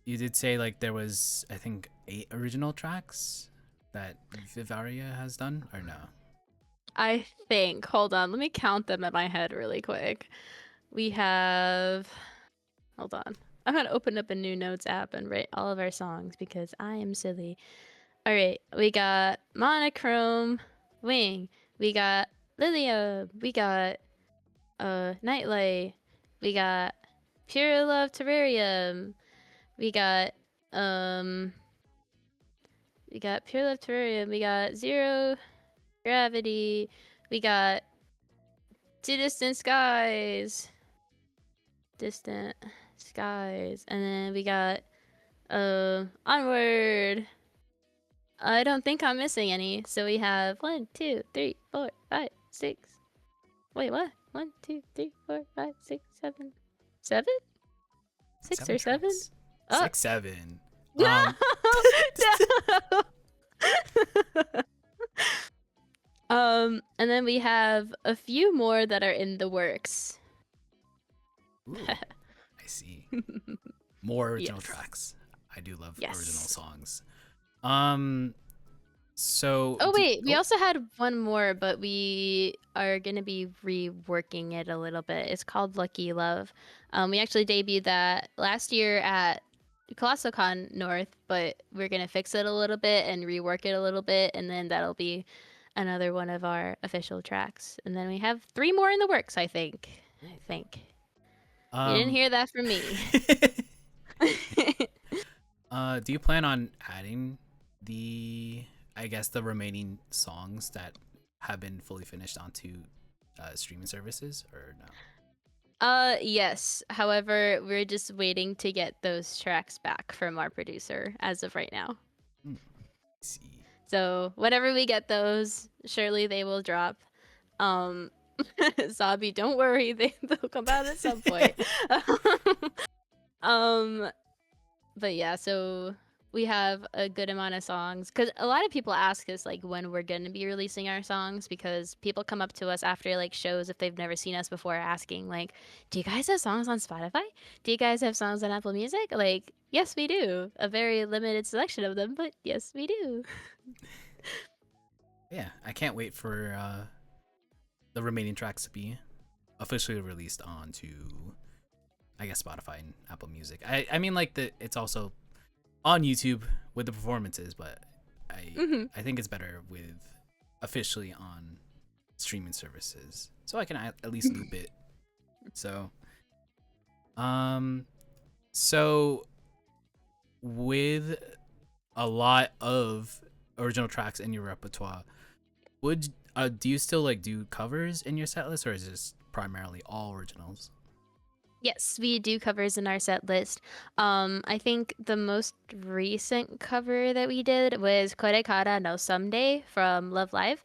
Speaker 2: You did say like there was I think 8 original tracks that Vivariia has done, or no?
Speaker 3: I think. Hold on. Let me count them in my head really quick. We have. Hold on. I'm going to open up a new notes app and write all of our songs because I am silly. All right. We got Monochrome, Wing. We got Lilia. We got Nightlight. We got Pure Love Terrarium. We got um Pure Love Terrarium. We got Zero. Gravity. We got To Distant Skies. Distant Skies. And then we got Onward. I don't think I'm missing any. So we have 1, 2, 3, 4, 5, 6. Wait, what? 1, 2, 3, 4, 5, 6, 7. 7? 6 or 7?
Speaker 2: tracks.
Speaker 3: Oh.
Speaker 2: 6, 7.
Speaker 3: No! No! And then we have a few more that are in the works.
Speaker 2: Ooh, I see. More original
Speaker 3: Yes.
Speaker 2: tracks. I do love
Speaker 3: Yes.
Speaker 2: original songs. So.
Speaker 3: Oh wait, we also had one more, but we are gonna be reworking it a little bit. It's called Lucky Love. We actually debuted that last year at ColossalCon North, but we're gonna fix it a little bit and rework it a little bit, and then that'll be another one of our official tracks. And then we have 3 more in the works, I think. You didn't hear that from me.
Speaker 2: Do you plan on adding the remaining songs that have been fully finished onto streaming services, or no?
Speaker 3: Yes. However, we're just waiting to get those tracks back from our producer as of right now.
Speaker 2: I see.
Speaker 3: So whenever we get those, surely they will drop. Sabi, don't worry, they'll come out at some point. But yeah, so we have a good amount of songs because a lot of people ask us like when we're gonna be releasing our songs, because people come up to us after like shows if they've never seen us before, asking like, do you guys have songs on Spotify? Do you guys have songs on Apple Music? Like, yes, we do. A very limited selection of them, but yes, we do.
Speaker 2: Yeah, I can't wait for the remaining tracks to be officially released onto, I guess, Spotify and Apple Music. I mean, like, it's also on YouTube with the performances, but I think it's better with officially on streaming services, so I can at least loop it. So so with a lot of original tracks in your repertoire, do you still like do covers in your set list, or is this primarily all originals?
Speaker 3: Yes, we do covers in our set list. I think the most recent cover that we did was Kore Kara no Someday from Love Live.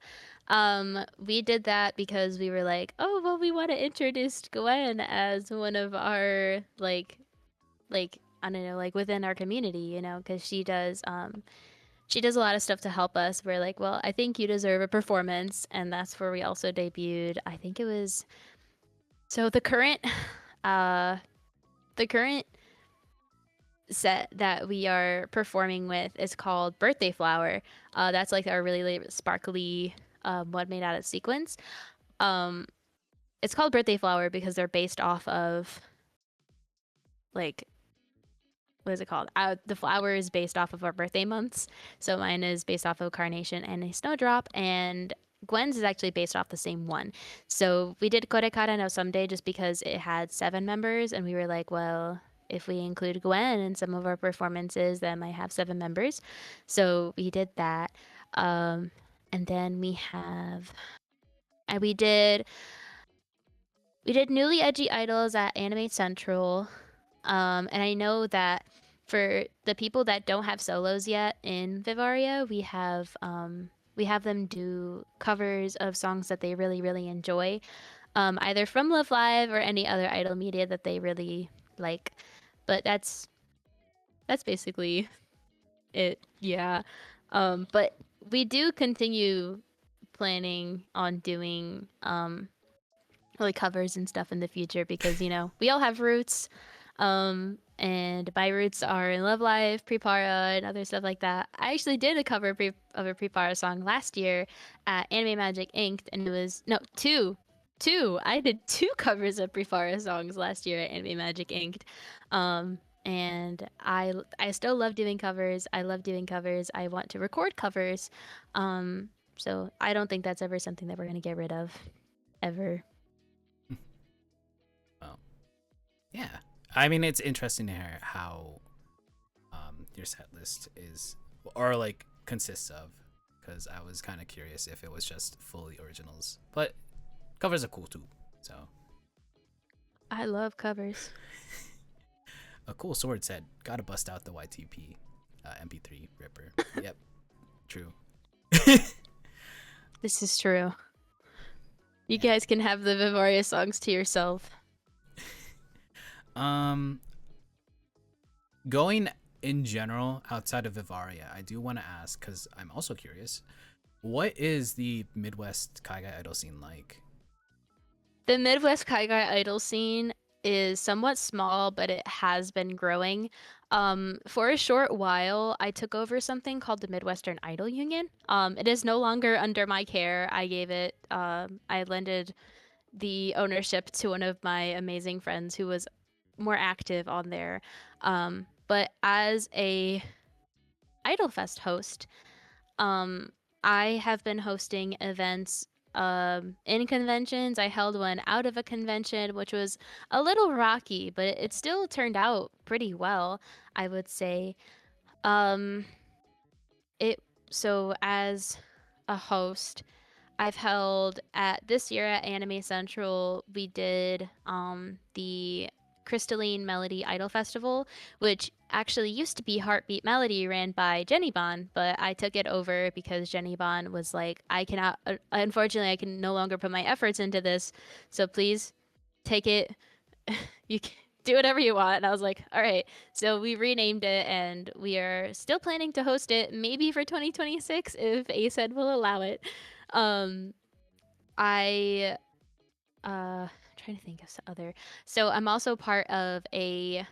Speaker 3: We did that because we were like, oh, well, we want to introduce Gwen as one of our like I don't know, like within our community, you know, because she does a lot of stuff to help us. We're like, well, I think you deserve a performance, and that's where we also debuted. I think it was the current set that we are performing with is called Birthday Flower. That's like our really sparkly one made out of sequins. It's called Birthday Flower because they're based off of like, what is it called? The flower is based off of our birthday months. So mine is based off of Carnation and a Snowdrop, and Gwen's is actually based off the same one. So we did Kore Kara no Someday just because it had 7 members, and we were like, well, if we include Gwen in some of our performances, then might have 7 members. So we did that. And then we have, and we did Newly Edgy Idols at Anime Central. And I know that for the people that don't have solos yet in Vivariia, we have them do covers of songs that they really, really enjoy, either from Love Live or any other idol media that they really like. But that's basically it. Yeah. But we do continue planning on doing like covers and stuff in the future because, you know, we all have roots. And my roots are in Love Live, Prepara, and other stuff like that. I actually did a cover of a Prepara song last year at Anime Magic Inked, and it was two. I did 2 covers of Prepara songs last year at Anime Magic Inked. And I still love doing covers. I love doing covers. I want to record covers. So I don't think that's ever something that we're gonna get rid of, ever.
Speaker 2: Well, yeah. I mean, it's interesting to hear how your set list is, or like consists of, because I was kind of curious if it was just fully originals. But covers are cool too. So
Speaker 3: I love covers.
Speaker 2: a cool sword said, "Gotta bust out the YTP MP3 ripper." Yep, true.
Speaker 3: This is true. You guys can have the Vivariia songs to yourself.
Speaker 2: Going in general outside of Vivariia, I do want to ask because I'm also curious. What is the Midwest Kaigai Idol scene like?
Speaker 3: The Midwest Kaigai Idol scene is somewhat small, but it has been growing. For a short while, I took over something called the Midwestern Idol Union. It is no longer under my care. I gave it, I lended the ownership to one of my amazing friends who was more active on there. But as a Idolfest host, I have been hosting events in conventions. I held one out of a convention, which was a little rocky, but it still turned out pretty well, I would say. Um, it so as a host, I've held at this year at Anime Central, we did the Crystalline Melody Idol Festival, which actually used to be Heartbeat Melody, ran by Jenny Bon, but I took it over because Jenny Bon was like, I cannot, unfortunately, I can no longer put my efforts into this, so please take it. You can do whatever you want. And I was like, all right. So we renamed it, and we are still planning to host it, maybe for 2026 if ACED will allow it. I trying to think of some other. So I'm also part of a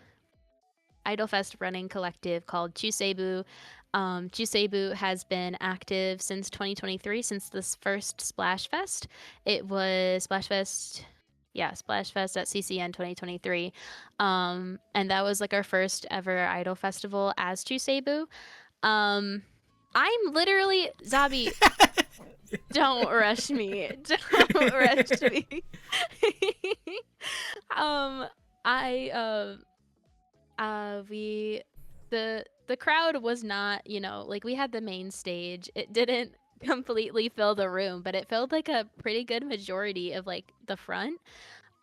Speaker 3: Idolfest running collective called Chuseibu. Chuseibu has been active since 2023, since this first Splash Fest. It was Splash Fest at CCN 2023. And that was like our first ever Idol festival as Chuseibu. I'm literally Zabi. Don't rush me. Don't rush me. We the crowd was not, like we had the main stage. It didn't completely fill the room, but it filled like a pretty good majority of like the front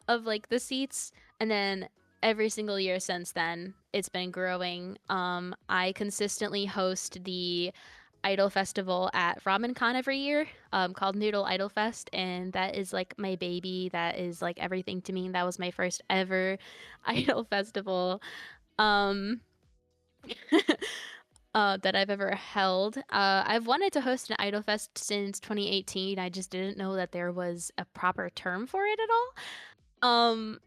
Speaker 3: of like the seats, and then every single year since then it's been growing. I consistently host the Idol Festival at Ramen Con every year, called Noodle Idol Fest, and that is like my baby. That is like everything to me. That was my first ever Idol Festival um, that I've ever held. I've wanted to host an Idol Fest since 2018. I just didn't know that there was a proper term for it at all.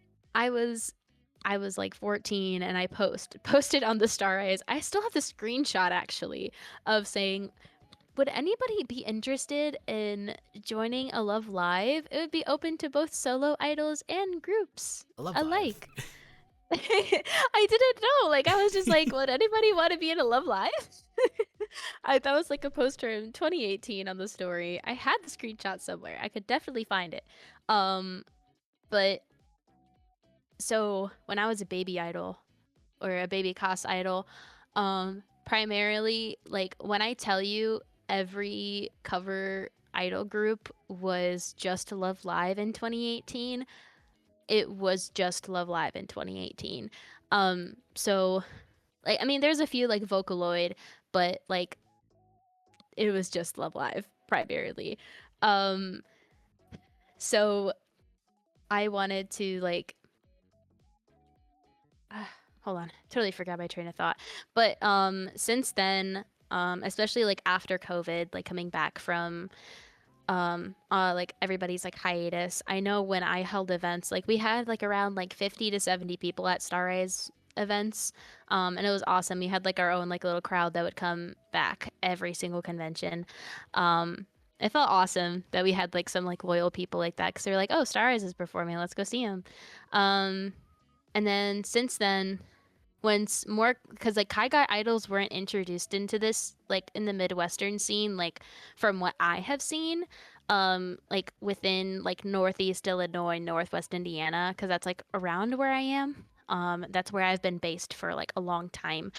Speaker 3: I was like 14 and I posted on the Star Eyes. I still have the screenshot actually of saying, would anybody be interested in joining a Love Live? It would be open to both solo idols and groups
Speaker 2: I love
Speaker 3: alike. I didn't know. Like, I was just like, would anybody want to be in a Love Live? That was like a poster in 2018 on the story. I had the screenshot somewhere. I could definitely find it. But so when I was a baby idol or a baby cast idol, primarily, like when I tell you every cover idol group was just Love Live in 2018, it was just Love Live in 2018. So like, I mean, there's a few like Vocaloid, but like it was just Love Live primarily. So I wanted to like hold on, totally forgot my train of thought. But since then, especially like after COVID, like coming back from like everybody's like hiatus, I know when I held events, like we had like around like 50 to 70 people at Star Eyes events, and it was awesome. We had like our own like little crowd that would come back every single convention. It felt awesome that we had like some like loyal people like that, because they were like, oh, Star Eyes is performing, let's go see him. And then since then, once more, because like Kaigai idols weren't introduced into this like in the Midwestern scene, like from what I have seen, like within like Northeast Illinois, Northwest Indiana, because that's like around where I am. That's where I've been based for like a long time.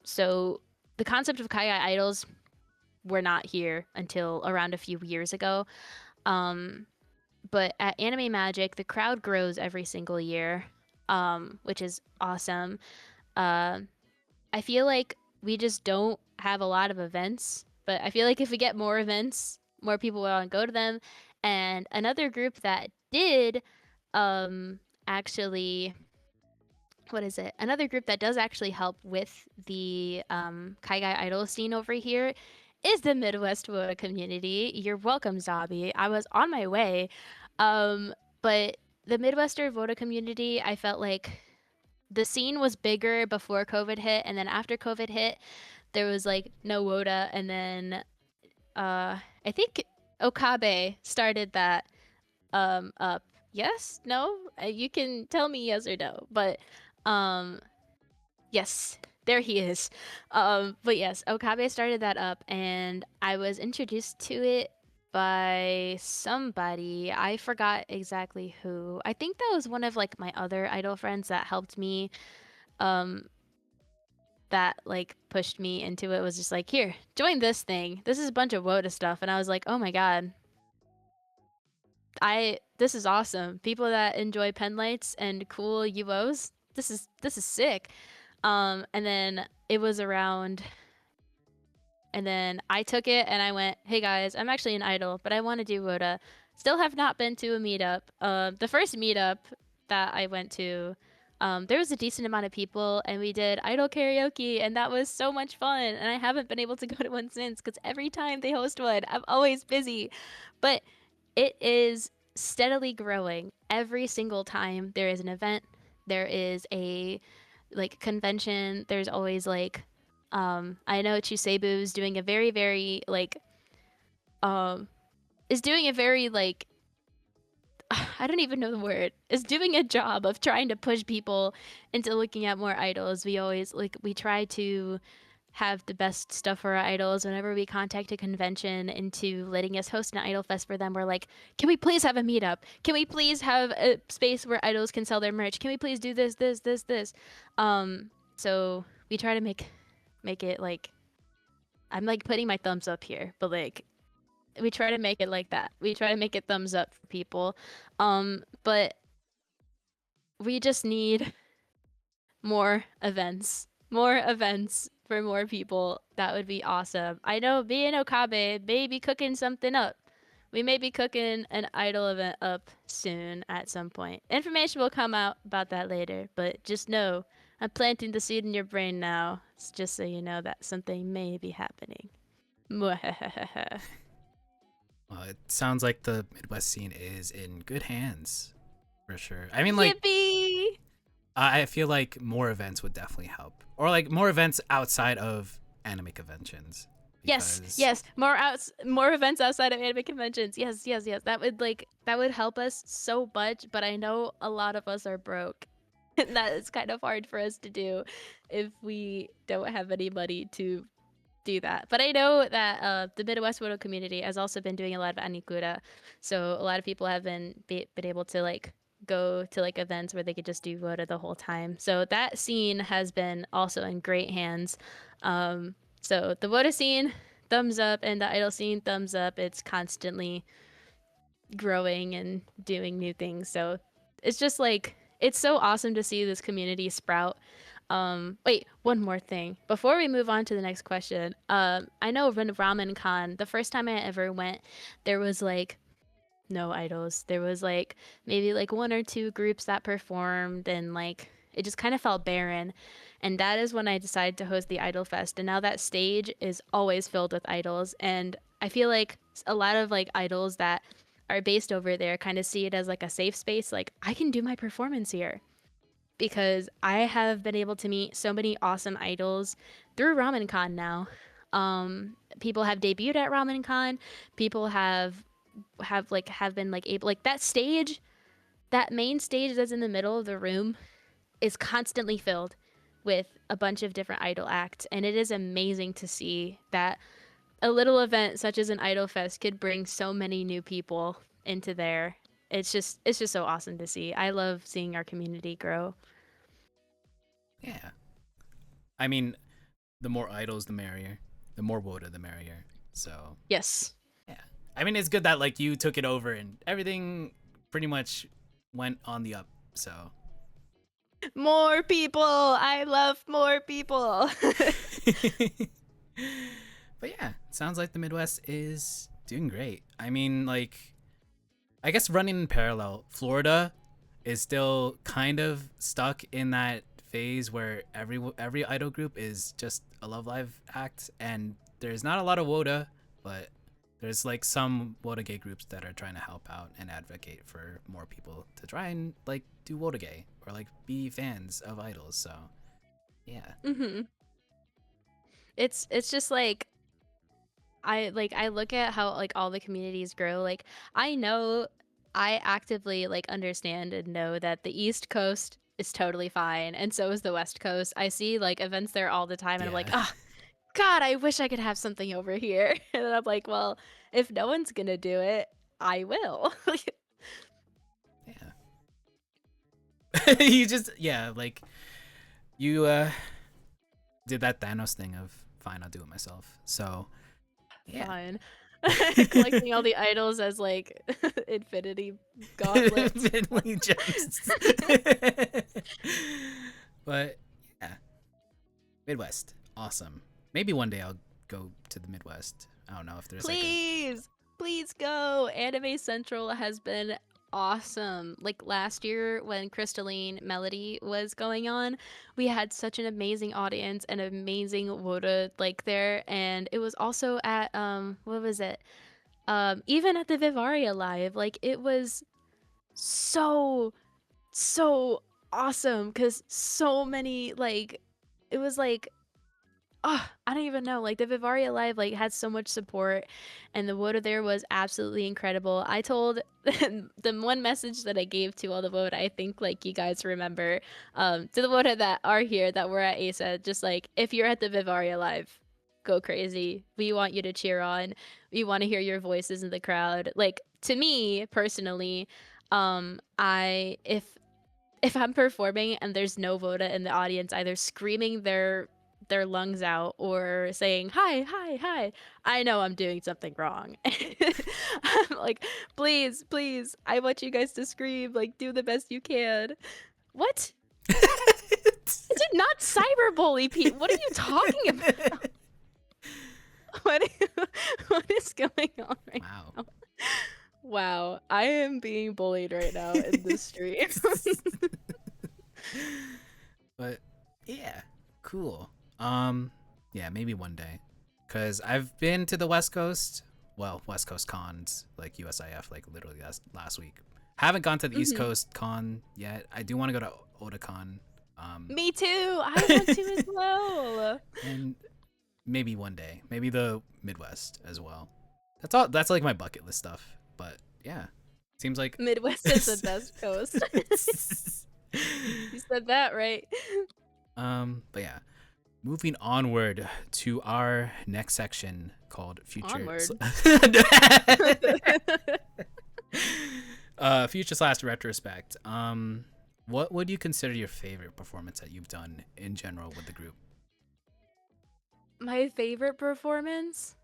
Speaker 3: So the concept of Kaigai idols were not here until around a few years ago. Um, but at Anime Magic, the crowd grows every single year, which is awesome. Uh, I feel like we just don't have a lot of events, but I feel like if we get more events, more people will want to go to them. And another group that did um, actually, what is it? Another group that does actually help with the Kaigai Idol scene over here is the Midwest Woda community. You're welcome, Zabi. I was on my way. Um, but the Midwestern Voda community, I felt like the scene was bigger before COVID hit, and then after COVID hit, there was like no Woda, and then I think Okabe started that up. Yes? No? You can tell me yes or no. But um yes, there he is. But yes, Okabe started that up, and I was introduced to it by somebody. I forgot exactly who. I think that was one of like my other idol friends that helped me um that like pushed me into it. Was just like, here, join this thing. This is a bunch of WOTA stuff. And I was like, oh my god, this is awesome. People that enjoy pen lights and cool UOs, this is sick. And then it was around, and then I took it and I went, hey guys, I'm actually an idol, but I want to do WOTA. Still have not been to a meetup. The first meetup that I went to, there was a decent amount of people, and we did idol karaoke, and that was so much fun. And I haven't been able to go to one since, because every time they host one, I'm always busy. But it is steadily growing. Every single time there is an event, there is a like convention. There's always like, I know Chusebu is doing a very, very like, is doing a very like, I don't even know the word, is doing a job of trying to push people into looking at more idols. We always like, we try to have the best stuff for our idols. Whenever we contact a convention into letting us host an idol fest for them, we're like, can we please have a meetup? Can we please have a space where idols can sell their merch? Can we please do this? So we try to make it like, I'm like putting my thumbs up here, but like we try to make it like that. We try to make it thumbs up for people. But we just need more events. More events for more people. That would be awesome. I know me and Okabe may be cooking something up. We may be cooking an idol event up soon at some point. Information will come out about that later, but just know I'm planting the seed in your brain now. It's just so you know that something may be happening. Mwahahaha.
Speaker 2: Well, it sounds like the Midwest scene is in good hands, for sure. I mean, like,
Speaker 3: Yippee!
Speaker 2: I feel like more events would definitely help, or like more events outside of anime conventions.
Speaker 3: Yes. More events outside of anime conventions. Yes. That would help us so much, but I know a lot of us are broke. And that is kind of hard for us to do if we don't have any money to do that. But I know that the Midwest Widow community has also been doing a lot of anikura, so a lot of people have been able to like go to like events where they could just do Voda the whole time. So that scene has been also in great hands. So the Voda scene, thumbs up, and the idol scene, thumbs up. It's constantly growing and doing new things. So it's just like, it's so awesome to see this community sprout. Wait, one more thing before we move on to the next question. I know when Ramen Con, the first time I ever went, there was like no idols. There was like maybe like one or two groups that performed, and like it just kind of felt barren. And that is when I decided to host the Idol Fest. And now that stage is always filled with idols. And I feel like a lot of like idols that are based over there kind of see it as like a safe space. Like, I can do my performance here because I have been able to meet so many awesome idols through Ramen Con now. People have debuted at Ramen Con. People have been like able, like that stage, that main stage that's in the middle of the room is constantly filled with a bunch of different idol acts, and it is amazing to see that a little event such as an idol fest could bring so many new people into there. It's just so awesome to see. I love seeing our community grow.
Speaker 2: Yeah. I mean, the more idols, the merrier. The more WOTA, the merrier. So
Speaker 3: Yes.
Speaker 2: yeah, I mean it's good that like you took it over and everything pretty much went on the up. So
Speaker 3: More people. I love more people.
Speaker 2: but yeah, sounds like the Midwest is doing great. I mean, like, I guess running in parallel, Florida is still kind of stuck in that phase where every idol group is just a Love Live act, and there's not a lot of WOTA, but there's like some WOTA gay groups that are trying to help out and advocate for more people to try and like do WOTA gay or like be fans of idols. So yeah.
Speaker 3: hmm It's just like I look at how like all the communities grow. Like I know I actively like understand and know that the East Coast is totally fine, and so is the West Coast. I see like events there all the time, and I'm like,
Speaker 2: Yeah.
Speaker 3: ah, God, I wish I could have something over here. And then I'm like, well, if no one's gonna do it, I will.
Speaker 2: Yeah. You just yeah, like you did that Thanos thing of fine, I'll do it myself. So yeah.
Speaker 3: Fine. Collecting all the idols as like infinity gauntlets.
Speaker 2: Finley gems. But yeah, Midwest, awesome. Maybe one day I'll go to the Midwest. I don't know if there's
Speaker 3: Please, please go. Anime Central has been awesome. Like last year when Crystalline Melody was going on, we had such an amazing audience and amazing WOTA like there, and it was also at what was it? Even at the Vivariia live, like it was so awesome because so many like it was like I don't even know. Like the Vivariia Live like had so much support and the WOTA there was absolutely incredible. I told the one message that I gave to all the WOTA, I think like you guys remember, to the WOTA that are here that were at ASA, just like if you're at the Vivariia Live, go crazy. We want you to cheer on. We want to hear your voices in the crowd. Like to me personally, I if I'm performing and there's no WOTA in the audience either screaming their lungs out or saying hi hi hi, I know I'm doing something wrong. I'm like, please, I want you guys to scream, like do the best you can. What? I did not cyberbully Pete. What are you talking about? what what is going on right
Speaker 2: wow.
Speaker 3: now? Wow, I am being bullied right now in the stream.
Speaker 2: But yeah, cool. Yeah, maybe one day. Cause I've been to the West Coast. Well, West Coast cons, like USIF, like literally last week. Haven't gone to the East
Speaker 3: Mhm.
Speaker 2: Coast con yet. I do want to go to Otakon.
Speaker 3: Me too. I want to as well.
Speaker 2: And maybe one day, maybe the Midwest as well. That's all. That's like my bucket list stuff. But yeah, seems like
Speaker 3: Midwest is the best coast. You said that right.
Speaker 2: But yeah, moving onward to our next section called Future.
Speaker 3: Onward.
Speaker 2: Future / retrospect. What would you consider your favorite performance that you've done in general with the group?
Speaker 3: My favorite performance?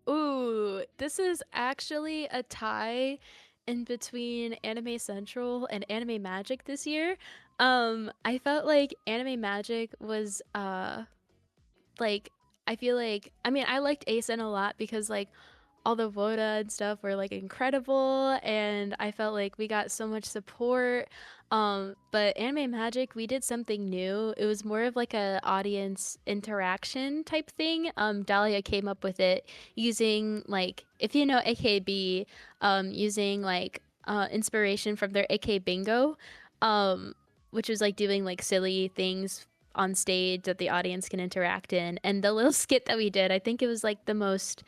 Speaker 3: Ooh, this is actually a tie in between Anime Central and Anime Magic this year. I felt like Anime Magic was like I feel like I mean I liked ASN a lot because like all the WOTA and stuff were like incredible and I felt like we got so much support. But Anime Magic, we did something new. It was more of like a audience interaction type thing. Dahlia came up with it using like if you know AKB, using like inspiration from their AK Bingo, which was like doing like silly things on stage that the audience can interact in. And the little skit that we did, I think it was like the most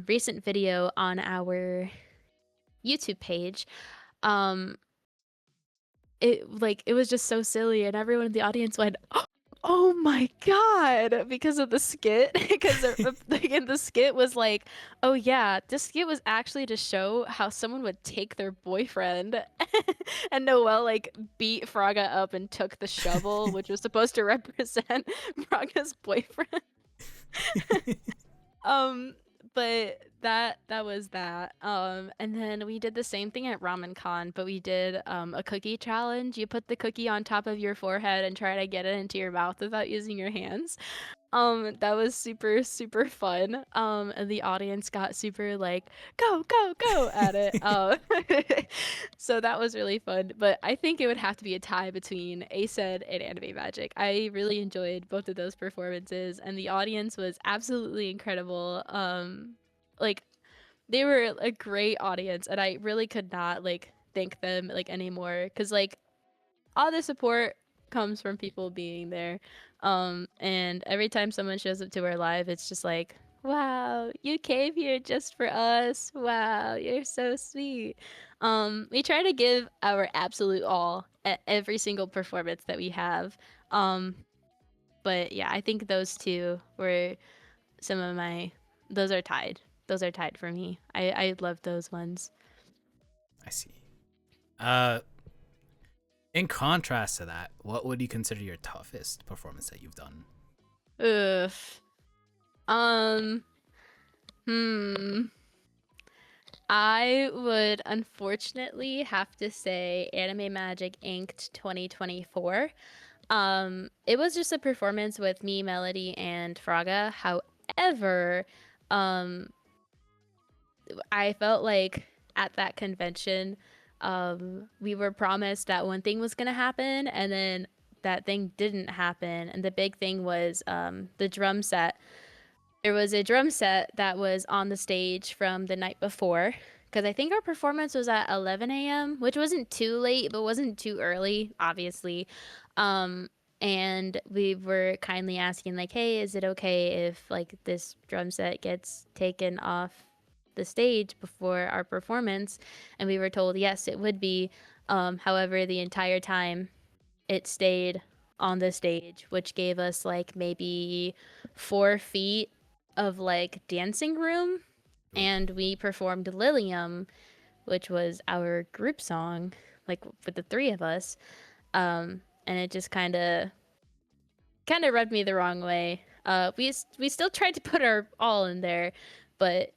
Speaker 3: recent video on our YouTube page. It was just so silly, and everyone in the audience went, "Oh my god!" because of the skit. Because the skit was like, "Oh yeah, this skit was actually to show how someone would take their boyfriend." And Noelle like beat Fraga up and took the shovel, which was supposed to represent Fraga's boyfriend. Um, but that was that. And then we did the same thing at Ramen Con, but we did a cookie challenge. You put the cookie on top of your forehead and try to get it into your mouth without using your hands. That was super, super fun. And the audience got super like, go, go, go at it. So that was really fun. But I think it would have to be a tie between ACED and Anime Magic. I really enjoyed both of those performances, and the audience was absolutely incredible. Like they were a great audience, and I really could not like thank them like anymore, because like all the support comes from people being there. And every time someone shows up to our live, it's just like, wow, you came here just for us. Wow, you're so sweet. We try to give our absolute all at every single performance that we have. Um, but yeah, I think those two were some of my. Those are tied. Those are tied for me. I love those ones.
Speaker 2: I see. Uh, in contrast to that, what would you consider your toughest performance that you've done?
Speaker 3: Ugh. Um. Hmm. I would unfortunately have to say Anime Magic Inked 2024. It was just a performance with me, Melody, and Fraga. However, um, I felt like at that convention, we were promised that one thing was gonna happen, and then that thing didn't happen. And the big thing was the drum set. There was a drum set that was on the stage from the night before, because I think our performance was at 11 a.m., which wasn't too late, but wasn't too early, obviously. Um, and we were kindly asking, like, hey, is it okay if like this drum set gets taken off the stage before our performance? And we were told yes, it would be. However, the entire time it stayed on the stage, which gave us like maybe 4 feet of like dancing room. And we performed Lilium, which was our group song, like with the three of us. And it just kind of rubbed me the wrong way. We still tried to put our all in there, but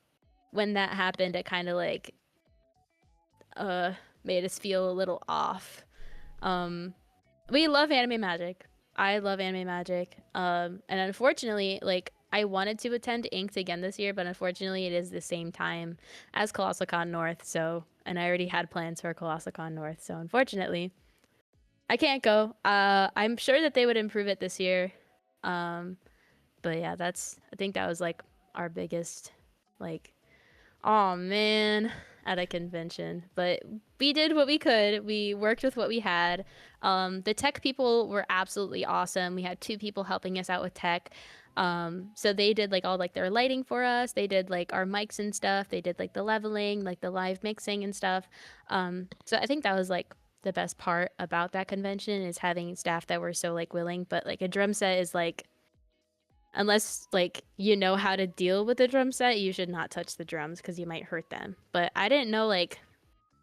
Speaker 3: when that happened, it kind of like made us feel a little off. Um, we love Anime Magic. I love Anime Magic. And unfortunately, like I wanted to attend Inked again this year, but unfortunately, it is the same time as ColossalCon North. So, and I already had plans for ColossalCon North. So, unfortunately, I can't go. I'm sure that they would improve it this year. Um, but yeah, I think that was like our biggest, like, oh man, at a convention. But we did what we could. We worked with what we had. The tech people were absolutely awesome. We had two people helping us out with tech. So they did like all like their lighting for us. They did like our mics and stuff. They did like the leveling, like the live mixing and stuff. So I think that was like the best part about that convention, is having staff that were so like willing. But like a drum set is like, unless like you know how to deal with the drum set, you should not touch the drums because you might hurt them. But I didn't know like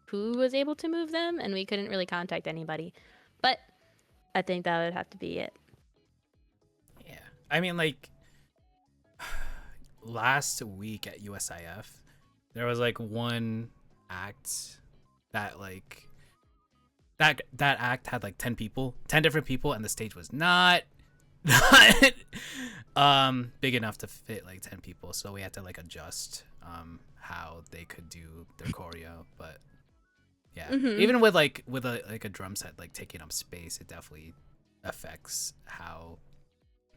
Speaker 3: who was able to move them, and we couldn't really contact anybody. But I think that would have to be it.
Speaker 2: Yeah. I mean, like, last week at USIF, there was like one act that like that act had like 10 people, 10 different people, and the stage was not big enough to fit like 10 people, so we had to like adjust how they could do their choreo. But yeah, even with a drum set like taking up space, it definitely affects how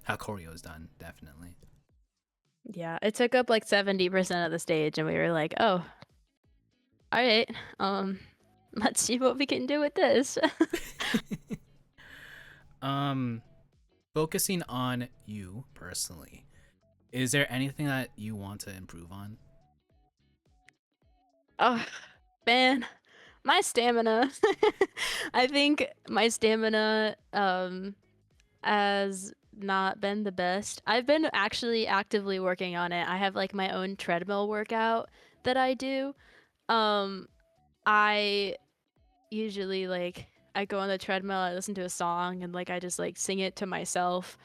Speaker 2: choreo is done, definitely.
Speaker 3: Yeah, it took up like 70% of the stage, and we were like, oh, all right, let's see what we can do with this.
Speaker 2: Focusing on you personally, is there anything that you want to improve on?
Speaker 3: Oh, man, my stamina. I think my stamina has not been the best. I've been actually actively working on it. I have like my own treadmill workout that I do. Um I usually like I go on the treadmill, I listen to a song, and like I just like sing it to myself.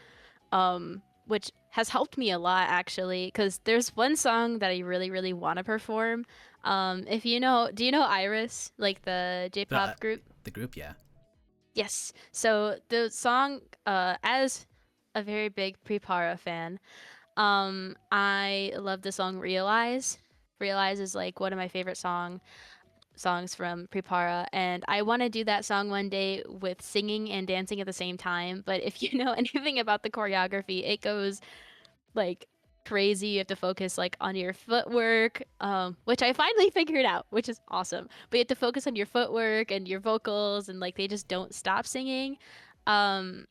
Speaker 3: Um which has helped me a lot actually. Because there's one song that I really, really want to perform. If you know, do you know Iris, like the J-pop group?
Speaker 2: The group, yeah.
Speaker 3: Yes. So the song, as a very big Prepara fan, I love the song Realize. Realize is like one of my favorite songs from Prepara, and I want to do that song one day with singing and dancing at the same time. But if you know anything about the choreography, it goes like crazy. You have to focus like on your footwork, which I finally figured out, which is awesome. But you have to focus on your footwork and your vocals, and like they just don't stop singing. Um,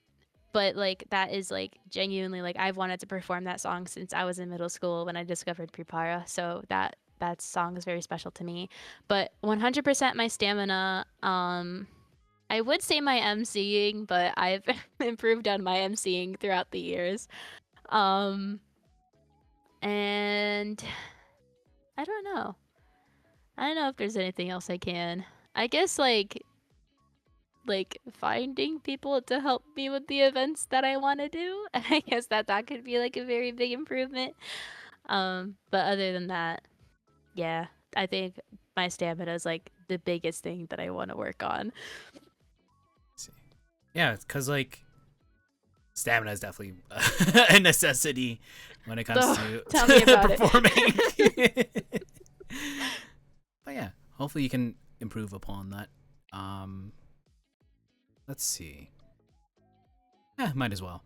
Speaker 3: but like that is like genuinely like I've wanted to perform that song since I was in middle school when I discovered Prepara. So that song is very special to me. But 100% my stamina. I would say my emceeing, but I've improved on my emceeing throughout the years. Um, and I don't know. I don't know if there's anything else I can. I guess like finding people to help me with the events that I want to do. I guess that could be like a very big improvement. But other than that, yeah, I think my stamina is like the biggest thing that I want to work on.
Speaker 2: See. Yeah, because like stamina is definitely a necessity when it comes
Speaker 3: Oh,
Speaker 2: to
Speaker 3: tell me about it.
Speaker 2: performing. But yeah, hopefully you can improve upon that. Let's see. Yeah, might as well.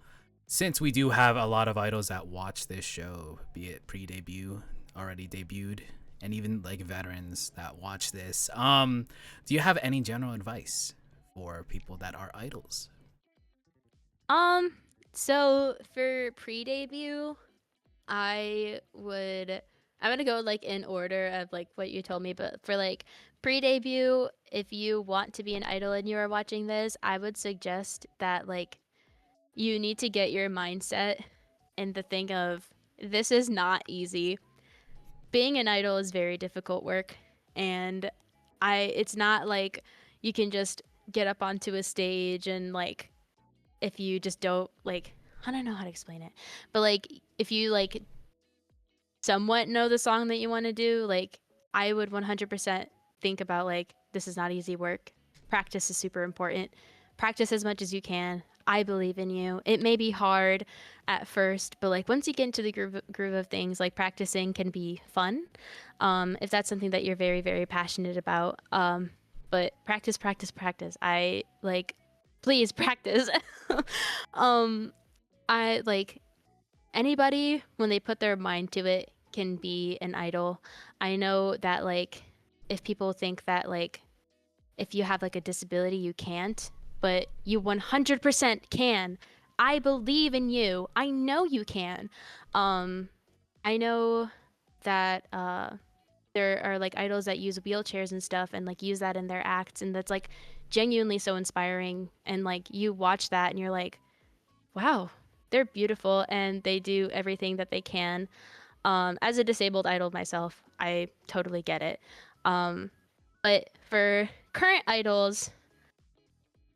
Speaker 2: Since we do have a lot of idols that watch this show, be it pre-debut, already debuted, and even like veterans that watch this, do you have any general advice for people that are idols?
Speaker 3: Um, so for pre-debut, I'm gonna go like in order of like what you told me, but for like pre-debut, if you want to be an idol and you are watching this, I would suggest that like you need to get your mindset in the thing of this is not easy. Being an idol is very difficult work, and it's not like you can just get up onto a stage and like if you just don't like I don't know how to explain it. But like if you like somewhat know the song that you want to do, like I would 100% think about like this is not easy work. Practice is super important. Practice as much as you can. I believe in you. It may be hard at first, but like once you get into the groove of things, like practicing can be fun. If that's something that you're very, very passionate about. But practice, practice, practice. I like, please practice. um, I like anybody when they put their mind to it can be an idol. I know that like if people think that like if you have like a disability you can't, but you 100% can. I believe in you. I know you can. Um I know that there are like idols that use wheelchairs and stuff and like use that in their acts, and that's like genuinely so inspiring, and like you watch that and you're like, wow, they're beautiful and they do everything that they can. As a disabled idol myself, I totally get it. Um, but for current idols,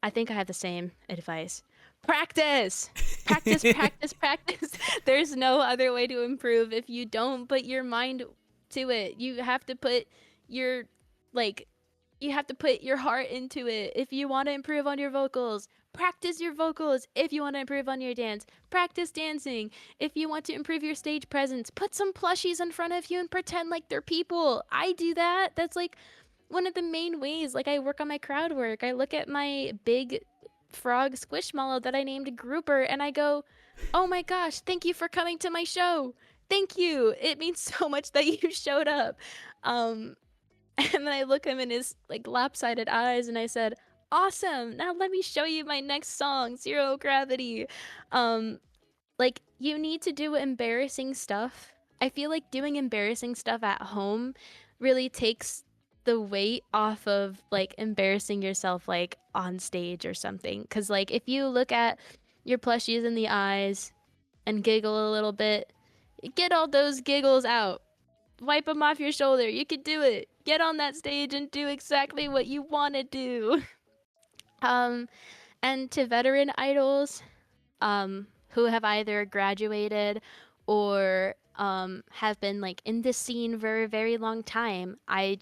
Speaker 3: I think I have the same advice. Practice! Practice, practice, practice. There's no other way to improve if you don't put your mind to it. You have to put your, like, you have to put your heart into it. If you want to improve on your vocals, practice your vocals. If you want to improve on your dance, practice dancing. If you want to improve your stage presence, put some plushies in front of you and pretend like they're people. I do that. That's like one of the main ways. Like I work on my crowd work. I look at my big frog squishmallow that I named Grouper and I go, "Oh my gosh, thank you for coming to my show. Thank you. It means so much that you showed up." Um and then I look him in his like lopsided eyes and I said, "Awesome. Now let me show you my next song, Zero Gravity." Um like you need to do embarrassing stuff. I feel like doing embarrassing stuff at home really takes the weight off of like embarrassing yourself like on stage or something. Cause like if you look at your plushies in the eyes and giggle a little bit, get all those giggles out. Wipe them off your shoulder. You can do it. Get on that stage and do exactly what you want to do. Um, and to veteran idols, who have either graduated or have been like in this scene for a very long time. I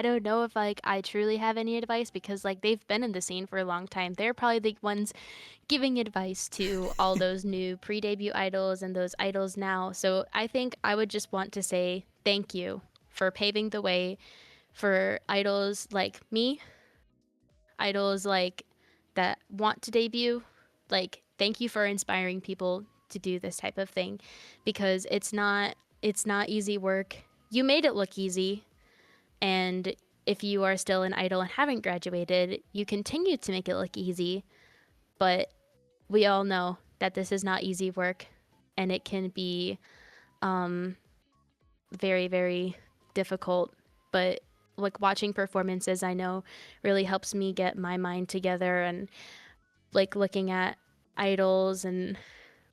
Speaker 3: don't know if like I truly have any advice because like they've been in the scene for a long time. They're probably the ones giving advice to all those new pre-debut idols and those idols now. So I think I would just want to say thank you for paving the way for idols like me, idols like that want to debut. Like thank you for inspiring people to do this type of thing because it's not easy work. You made it look easy, and if you are still an idol and haven't graduated, you continue to make it look easy, but we all know that this is not easy work and it can be very, very difficult. But like watching performances, I know really helps me get my mind together and like looking at idols and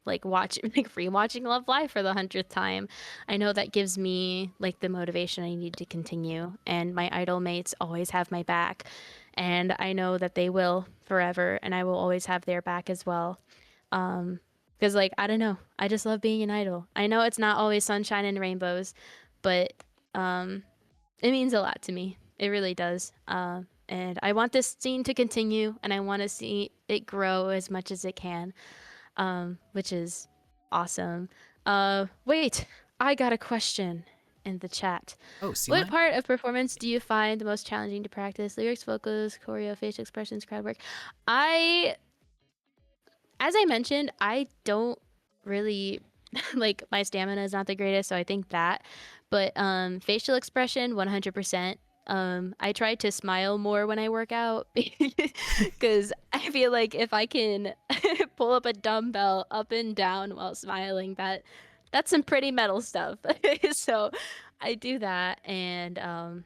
Speaker 3: like watching like rewatching Love Live for the 100th time. I know that gives me like the motivation I need to continue, and my idol mates always have my back, and I know that they will forever, and I will always have their back as well. Because like I don't know, I just love being an idol. I know it's not always sunshine and rainbows, but it means a lot to me. It really does. And I want this scene to continue, and I want to see it grow as much as it can, which is awesome. Wait, I got a question in the chat.
Speaker 2: Oh, sea
Speaker 3: What
Speaker 2: lion?
Speaker 3: part of performance do you find the most challenging to practice? Lyrics, vocals, choreo, facial expressions, crowd work. As I mentioned, I don't really like my stamina is not the greatest, so I think that. But facial expression, 100%. I try to smile more when I work out because I feel like if I can pull up a dumbbell up and down while smiling, that's some pretty metal stuff. So I do that, and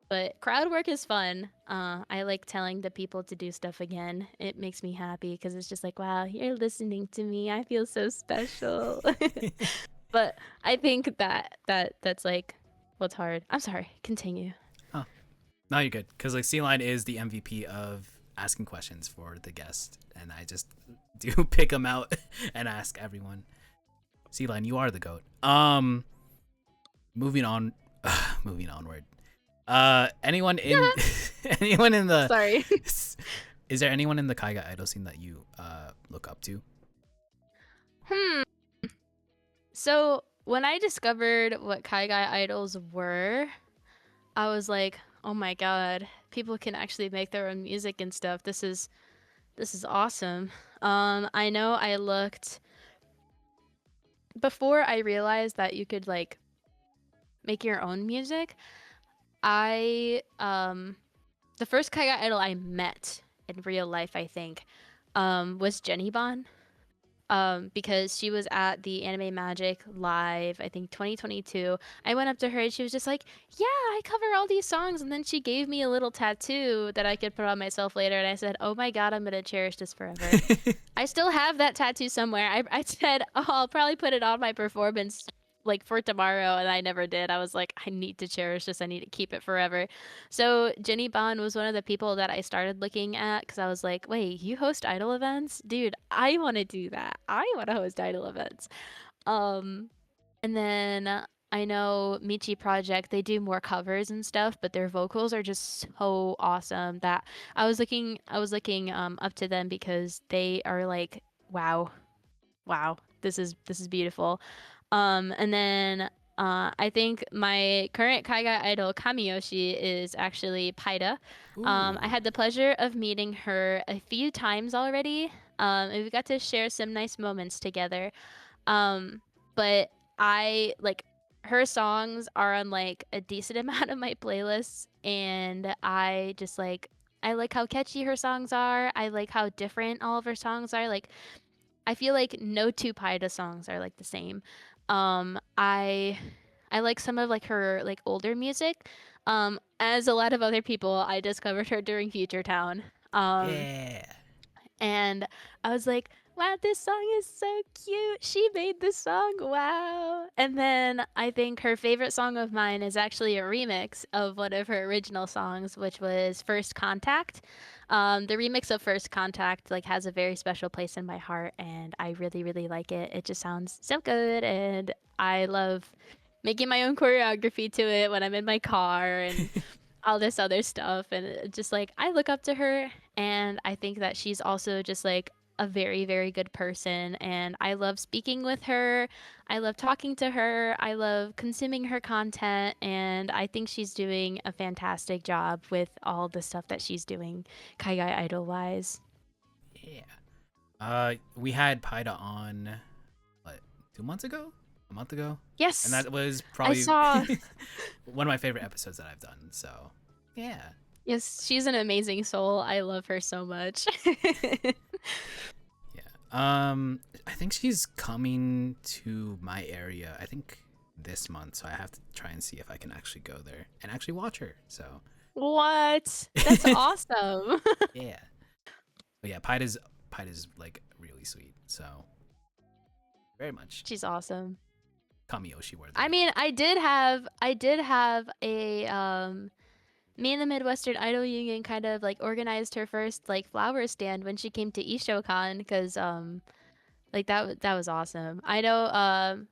Speaker 3: but crowd work is fun. I like telling the people to do stuff again. It makes me happy because it's just like, wow, you're listening to me. I feel so special. But I think that's like what's hard. I'm sorry. Continue.
Speaker 2: Oh, no, you're good. Because like sea lion is the MVP of asking questions for the guest, and I just do pick them out and ask everyone. Sea lion, you are the goat. Moving on, moving onward. Anyone in anyone in the
Speaker 3: Sorry.
Speaker 2: is there anyone in the Kaigai Idol scene that you look up to?
Speaker 3: So when I discovered what Kaigai idols were, I was like, oh my god, people can actually make their own music and stuff. This is awesome. I know I looked before I realized that you could like make your own music. The first Kaiga idol I met in real life, I think, was Jenny Bon. Because she was at the Anime Magic Live, I think 2022. I went up to her and she was just like, "Yeah, I cover all these songs." And then she gave me a little tattoo that I could put on myself later. And I said, "Oh my god, I'm gonna cherish this forever." I still have that tattoo somewhere. I said, "Oh, I'll probably put it on my performance like for tomorrow," and I never did. I was like, I need to cherish this. I need to keep it forever. So Jenny Bond was one of the people that I started looking at because I was like, wait, you host idol events? Dude, I want to do that. I want to host idol events. Um, and then I know Michi Project, they do more covers and stuff, but their vocals are just so awesome that I was looking up to them because they are like, wow, wow, this is beautiful. And then I think my current Kaiga idol Kamiyoshi is actually Paida. I had the pleasure of meeting her a few times already, and we got to share some nice moments together. But I like her songs are on like a decent amount of my playlists, and I like how catchy her songs are. I like how different all of her songs are. Like I feel like no two Paida songs are like the same. I like some of like her like older music. As a lot of other people, I discovered her during Future Town.
Speaker 2: Yeah.
Speaker 3: And I was like, wow, this song is so cute. She made this song. Wow. And then I think her favorite song of mine is actually a remix of one of her original songs, which was First Contact. The remix of First Contact like has a very special place in my heart, and I really, really like it. It just sounds so good, and I love making my own choreography to it when I'm in my car and all this other stuff. And just like I look up to her, and I think that she's also just like a very, very good person. And I love speaking with her. I love talking to her. I love consuming her content. And I think she's doing a fantastic job with all the stuff that she's doing, Kaigai Idol wise.
Speaker 2: Yeah. We had Paida on what, 2 months ago? A month ago?
Speaker 3: Yes.
Speaker 2: And that was
Speaker 3: I
Speaker 2: probably
Speaker 3: saw.
Speaker 2: one of my favorite episodes that I've done. So, yeah.
Speaker 3: Yes, she's an amazing soul. I love her so much.
Speaker 2: Yeah. I think she's coming to my area. I think this month, so I have to try and see if I can actually go there and actually watch her. So,
Speaker 3: What? That's awesome.
Speaker 2: yeah. But yeah, Paida's like really sweet. So, very much
Speaker 3: She's awesome.
Speaker 2: Kamiyoshi worthy.
Speaker 3: I mean, I did have a me and the Midwestern Idol Union kind of like organized her first like flower stand when she came to Ishokan, because like that was awesome. I know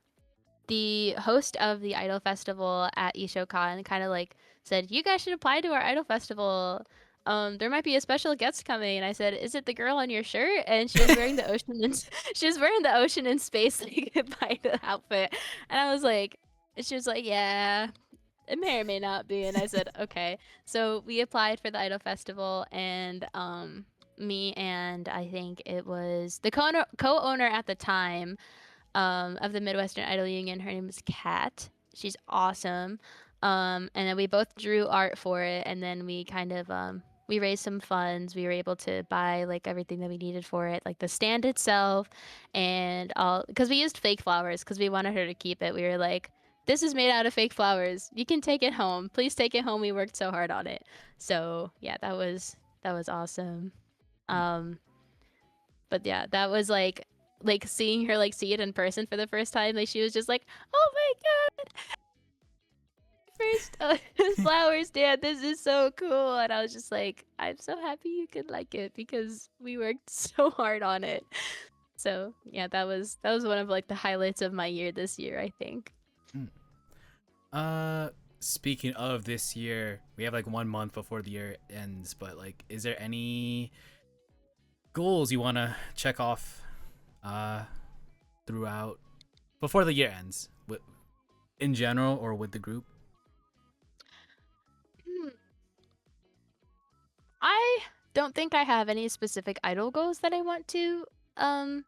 Speaker 3: the host of the Idol Festival at Ishokan kind of like said, "You guys should apply to our Idol Festival. There might be a special guest coming." And I said, "Is it the girl on your shirt?" And she was wearing the ocean and she was wearing the ocean and space like Paida outfit. And I was like, and she was like, "Yeah, it may or may not be." And I said, "Okay." So we applied for the Idol Festival, and me and I think it was the co-owner at the time of the Midwestern Idol Union. Her name is Kat. She's awesome. And then we both drew art for it, and then we kind of we raised some funds. We were able to buy like everything that we needed for it, like the stand itself, and all, because we used fake flowers because we wanted her to keep it. We were like, "This is made out of fake flowers. You can take it home. Please take it home. We worked so hard on it." So yeah, that was awesome. But yeah, that was like seeing her like see it in person for the first time. Like she was just like, "Oh my god, first flower stand. This is so cool." And I was just like, "I'm so happy you could like it because we worked so hard on it." So yeah, that was one of like the highlights of my year this year, I think.
Speaker 2: Speaking of this year, we have like 1 month before the year ends, but like, is there any goals you want to check off throughout before the year ends, in general or with the group?
Speaker 3: Hmm. I don't think I have any specific idol goals that I want to um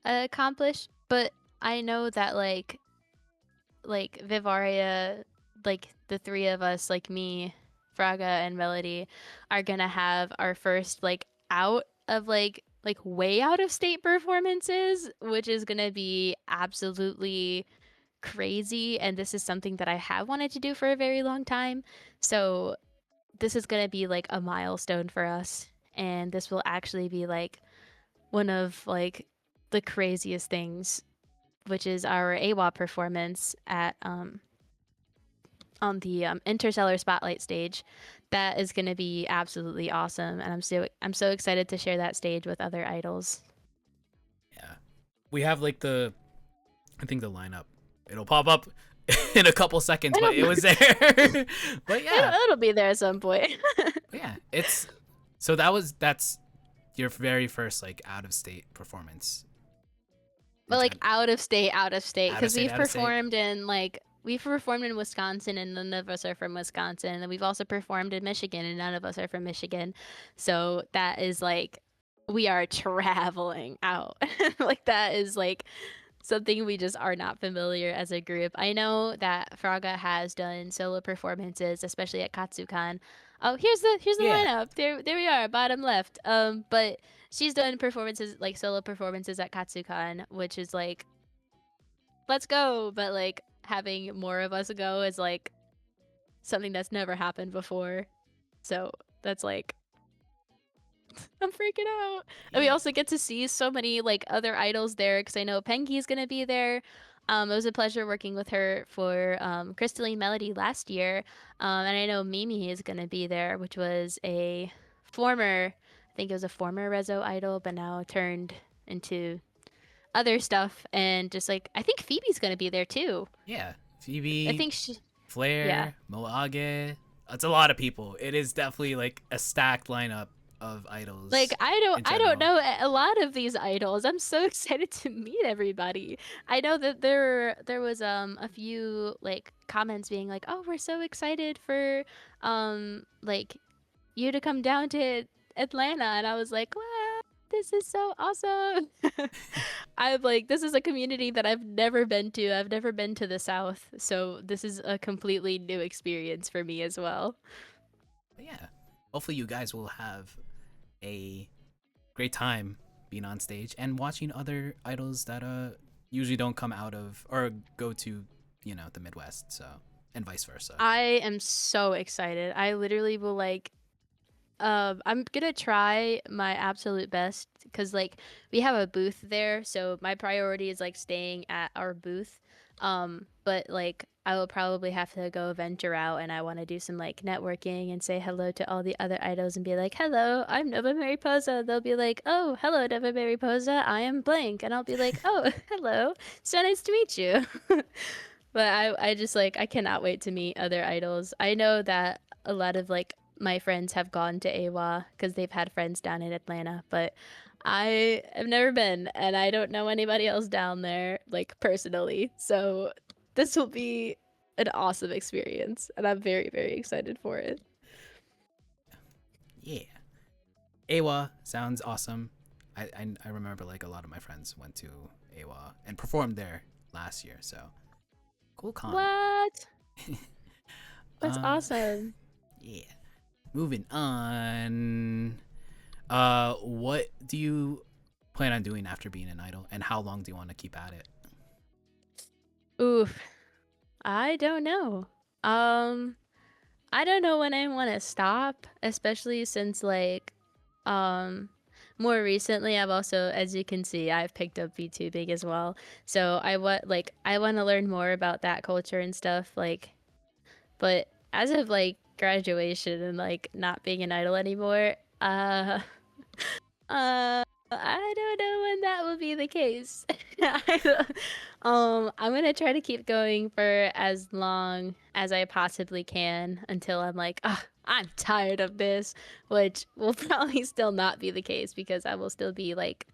Speaker 3: accomplish, but I know that like Vivariia, like the three of us, like me, Fraga, and Melody, are gonna have our first like out of like way out of state performances, which is gonna be absolutely crazy. And this is something that I have wanted to do for a very long time. So this is gonna be like a milestone for us, and this will actually be like one of like the craziest things, which is our AWA performance at on the Interstellar Spotlight stage. That is going to be absolutely awesome, and I'm so excited to share that stage with other idols.
Speaker 2: Yeah, we have like I think the lineup. It'll pop up in a couple seconds, but it was there. But yeah,
Speaker 3: It'll be there at some point.
Speaker 2: but yeah, it's so that's your very first like out of state performance.
Speaker 3: But like out of state,
Speaker 2: Out of
Speaker 3: because
Speaker 2: state,
Speaker 3: we've
Speaker 2: out of state.
Speaker 3: performed in like we've performed in Wisconsin, and none of us are from Wisconsin, and we've also performed in Michigan, and none of us are from Michigan. So that is like we are traveling out. Like that is like something we just are not familiar as a group. I know that Fraga has done solo performances, especially at Katsukan. Oh, here's the
Speaker 2: Yeah.
Speaker 3: lineup. There we are, bottom left. But she's done performances like solo performances at Katsukan, which is like, let's go. But like having more of us go is like something that's never happened before. So that's like I'm freaking out. And we also get to see so many like other idols there because I know Pengy's gonna be there. It was a pleasure working with her for Crystalline Melody last year. And I know Mimi is gonna be there, which was a former, I think it was a former Rezo idol, but now turned into other stuff. And just like I think Phoebe's gonna be there too.
Speaker 2: Yeah,
Speaker 3: I
Speaker 2: Phoebe,
Speaker 3: think she, yeah.
Speaker 2: Flair, Moage. It's a lot of people. It is definitely like a stacked lineup of idols.
Speaker 3: Like
Speaker 2: in
Speaker 3: I don't
Speaker 2: general.
Speaker 3: know a lot of these idols. I'm so excited to meet everybody. I know that there was a few like comments being like, "Oh, we're so excited for like you to come down to Atlanta." And I was like, "Wow, this is so awesome." I'm like, this is a community that I've never been to. I've never been to the South. So this is a completely new experience for me as well.
Speaker 2: But yeah, hopefully you guys will have a great time being on stage and watching other idols that usually don't come out of or go to the Midwest. So and vice versa.
Speaker 3: I am so excited. I literally will like I'm gonna try my absolute best because like we have a booth there, so my priority is like staying at our booth. But like I will probably have to go venture out and I want to do some like networking and say hello to all the other idols and be like, "Hello, I'm Nova Mariposa." They'll be like, "Oh, hello, Nova Mariposa. I am blank," and I'll be like, "Oh, hello. So nice to meet you." But I just like I cannot wait to meet other idols. I know that a lot of like my friends have gone to AWA because they've had friends down in Atlanta, but I have never been and I don't know anybody else down there like personally. So this will be an awesome experience and I'm very, very excited for it.
Speaker 2: Yeah, Awa sounds awesome. I remember like a lot of my friends went to Awa and performed there last year. So cool con.
Speaker 3: What? That's
Speaker 2: Uh,
Speaker 3: awesome.
Speaker 2: yeah. Moving on. What do you plan on doing after being an idol, and how long do you want to keep at it?
Speaker 3: Oof. I don't know. Um I don't know when I want to stop, especially since like um more recently I've also, as you can see, I've picked up VTubing as well. So I want to learn more about that culture and stuff like, but as of like graduation and like not being an idol anymore, I don't know when that will be the case. I'm gonna try to keep going for as long as I possibly can until I'm like, ah, I'm tired of this, which will probably still not be the case because I will still be like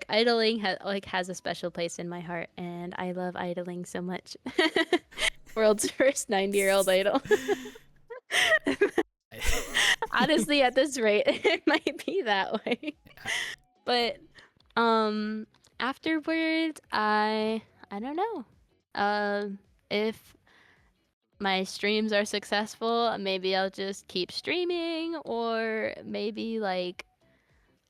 Speaker 3: idling has a special place in my heart, and I love idling so much. World's first 90-year-old idol. Honestly, at this rate, it might be that way. But afterwards, I don't know. If my streams are successful, maybe I'll just keep streaming, or maybe like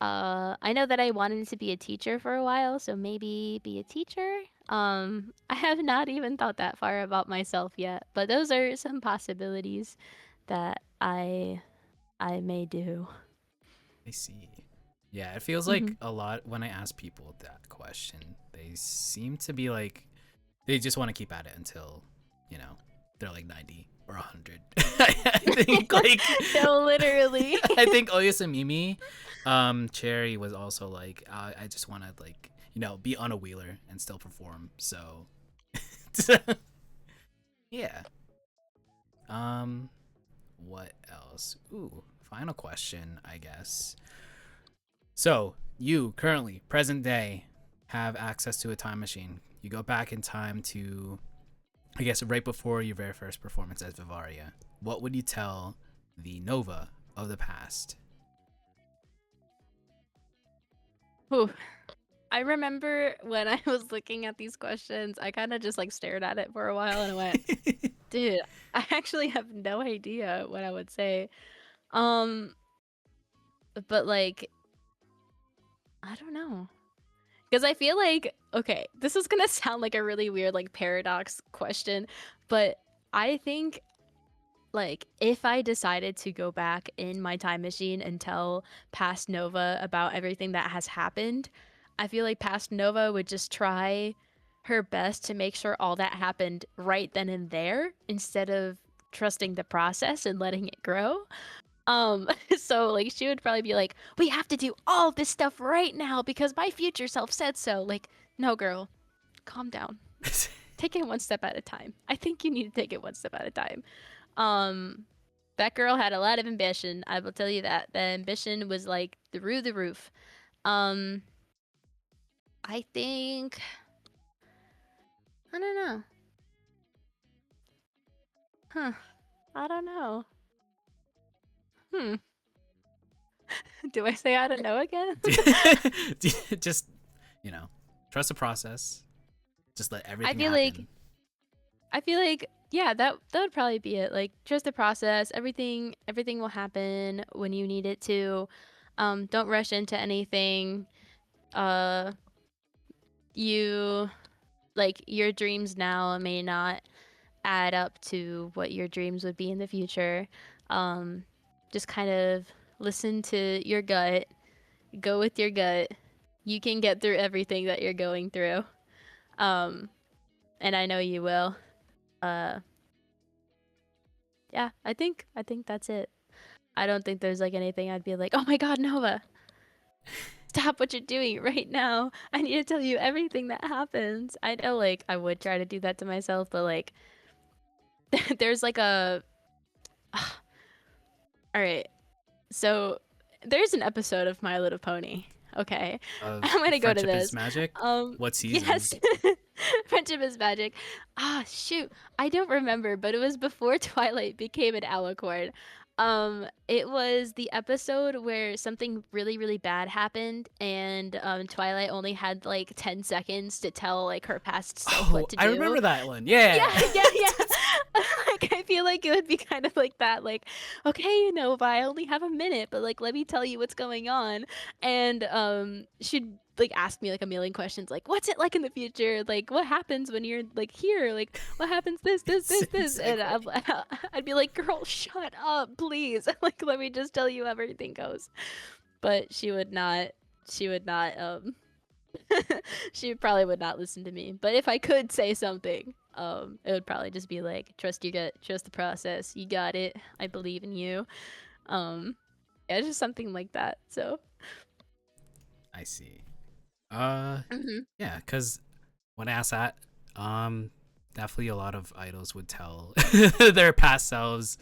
Speaker 3: I know that I wanted to be a teacher for a while, so maybe be a teacher. I have not even thought that far about myself yet, but those are some possibilities that I may do.
Speaker 2: I see. Yeah, it feels like a lot when I ask people that question. They seem to be like they just want to keep at it until, they're like 90 or 100. I think like
Speaker 3: No, literally.
Speaker 2: I think Oyasa Mimi, Cherry was also like, I just want to like, be on a wheeler and still perform. So, yeah. What else? Ooh, final question, I guess. So, you currently, present day, have access to a time machine. You go back in time to, I guess, right before your very first performance as Vivariia. What would you tell the Nova of the past?
Speaker 3: Ooh. I remember when I was looking at these questions, I kind of just like stared at it for a while and I went, dude, I actually have no idea what I would say. Um, but like, I don't know. Because I feel like, okay, this is gonna sound like a really weird, like, paradox question, but I think like if I decided to go back in my time machine and tell past Nova about everything that has happened, I feel like past Nova would just try her best to make sure all that happened right then and there instead of trusting the process and letting it grow. So like she would probably be like, "We have to do all this stuff right now because my future self said so." Like, no, girl, calm down. Take it one step at a time. I think you need to take it one step at a time. Um, that girl had a lot of ambition. I will tell you that. The ambition was like through the roof. Um, I think I don't know. Huh. I don't know. Hmm. Do I say I don't know again?
Speaker 2: Just, trust the process. Just let everything
Speaker 3: feel like-
Speaker 2: happen.
Speaker 3: I feel like yeah, that would probably be it. Like trust the process. Everything will happen when you need it to. Don't rush into anything. You like your dreams now may not add up to what your dreams would be in the future. Just kind of listen to your gut. Go with your gut. You can get through everything that you're going through. And I know you will. Yeah, I think that's it. I don't think there's like anything I'd be like, "Oh my god, Nova, stop what you're doing right now. I need to tell you everything that happens." I know like I would try to do that to myself, but like there's like a all right. So there's an episode of My Little Pony. Okay.
Speaker 2: Of
Speaker 3: I'm gonna go to
Speaker 2: Friendship is
Speaker 3: this.
Speaker 2: Magic. What season?
Speaker 3: Yes. Friendship is magic. Ah, shoot. I don't remember, but it was before Twilight became an alicorn. It was the episode where something really, really bad happened, and Twilight only had like 10 seconds to tell like her past self what to do.
Speaker 2: I remember that one. Yeah.
Speaker 3: Yeah. Like I feel like it would be kind of like that. Like, okay, Nova, I only have a minute, but like let me tell you what's going on. And she'd like ask me like a million questions, like, what's it like in the future? Like, what happens when you're like here? Like, what happens? This, and I'd be like, girl, shut up, please. Like, let me just tell you how everything goes. But she would not. She would not. She probably would not listen to me. But if I could say something, it would probably just be like, trust your gut, trust the process. You got it. I believe in you. Yeah, it's just something like that. So.
Speaker 2: I see.
Speaker 3: Mhm.
Speaker 2: Yeah, because when I asked that, definitely a lot of idols would tell their past selves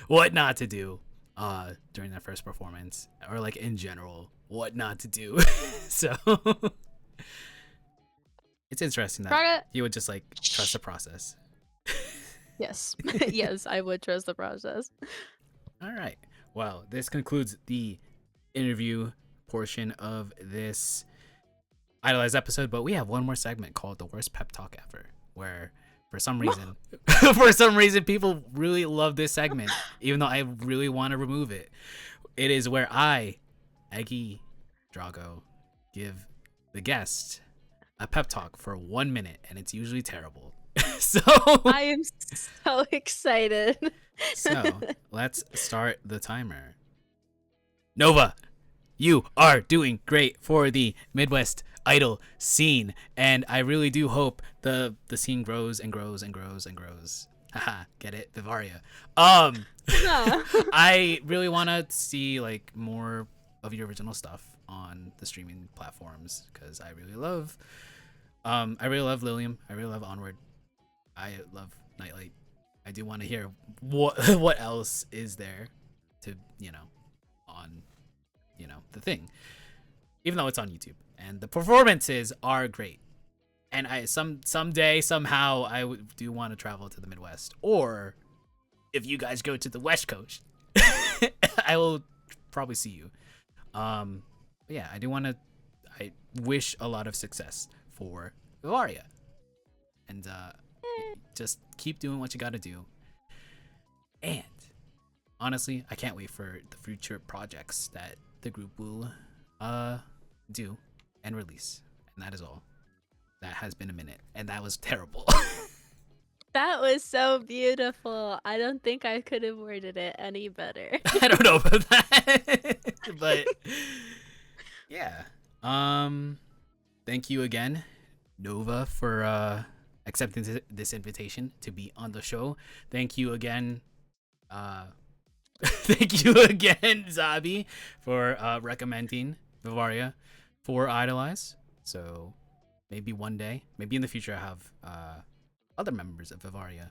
Speaker 2: what not to do during their first performance, or like in general what not to do. So it's interesting that
Speaker 3: Braga-
Speaker 2: he would just like trust the process.
Speaker 3: Yes. Yes, I would trust the process.
Speaker 2: All right, well, this concludes the interview portion of this IDOLEYEZ episode, but we have one more segment called the worst pep talk ever, where for some reason people really love this segment, even though I really want to remove it. It is where I, Eggy Drago, give the guest a pep talk for 1 minute, and it's usually terrible. So
Speaker 3: I am so excited.
Speaker 2: so let's start the timer. Nova, you are doing great for the Midwest Idol scene, and I really do hope the scene grows and grows and grows and grows. Haha, get it? Vivariia. I really want to see like more of your original stuff on the streaming platforms, because I really love Lilium. I really love Onward. I love Nightlight. I do want to hear what else is there to on the thing, even though it's on YouTube, and the performances are great. And I someday somehow I do want to travel to the Midwest, or if you guys go to the West Coast, I will probably see you. But yeah, I wish a lot of success for Vivariia, and just keep doing what you got to do. And honestly, I can't wait for the future projects that the group will do and release. And that is all. That has been a minute, and that was terrible.
Speaker 3: That was so beautiful. I don't think I could have worded it any better.
Speaker 2: I don't know about that, but yeah. Thank you again, Nova, for accepting this invitation to be on the show. Thank you again, thank you again, Zabi, for recommending Vivariia for Idolize. So maybe one day, maybe in the future, I have other members of Vivariia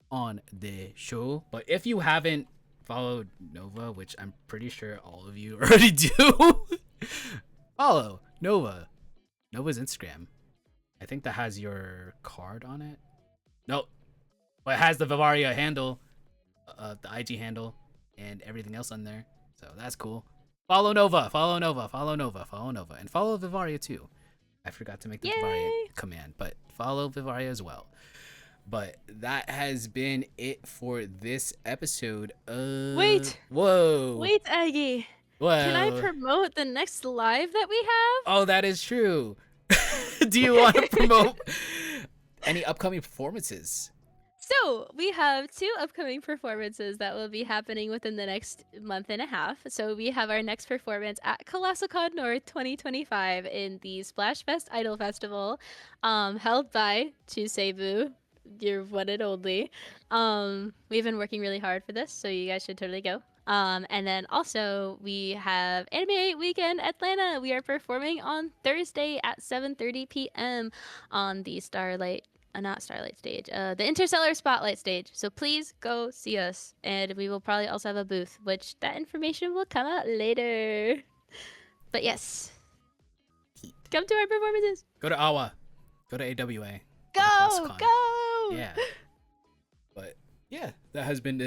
Speaker 2: on the show. But if you haven't followed Nova, which I'm pretty sure all of you already do, follow Nova's Instagram. I think that has your card on it. No, but it has the Vivariia handle, the IG handle, and everything else on there. So that's cool. Follow Nova, follow Nova, follow Nova, follow Nova, and follow Vivariia too. I forgot to make the Vivariia
Speaker 3: Yay!
Speaker 2: command, but follow Vivariia as well. But that has been it for this episode.
Speaker 3: Wait.
Speaker 2: Whoa.
Speaker 3: Wait, Aggie.
Speaker 2: Whoa.
Speaker 3: Can I promote the next live that we have?
Speaker 2: Oh, that is true. Do you want to promote any upcoming performances?
Speaker 3: So, we have 2 upcoming performances that will be happening within the next month and a half. So, we have our next performance at ColossalCon North 2025 in the Splash Fest Idol Festival, held by Chusebu, your one and only. We've been working really hard for this, so you guys should totally go. And then also we have Anime Weekend Atlanta. We are performing on Thursday at 7:30 p.m. on the not Starlight stage, the Interstellar Spotlight stage. So please go see us, and we will probably also have a booth, which that information will come out later. But yes, come to our performances.
Speaker 2: Go to AWA. Go to AWA.
Speaker 3: Go,
Speaker 2: ClassicCon.
Speaker 3: go.
Speaker 2: Yeah. But yeah, that has been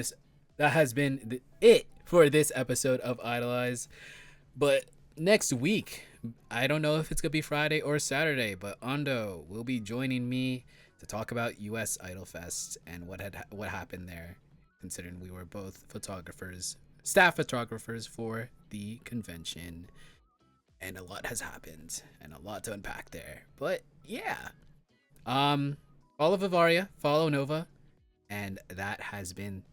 Speaker 2: it for this episode of Idolize. But next week, I don't know if it's gonna be Friday or Saturday, but Ando will be joining me to talk about US Idol Fest and what happened there, considering we were both staff photographers for the convention, and a lot has happened and a lot to unpack there. But yeah. Follow Vivariia, follow Nova, and that has been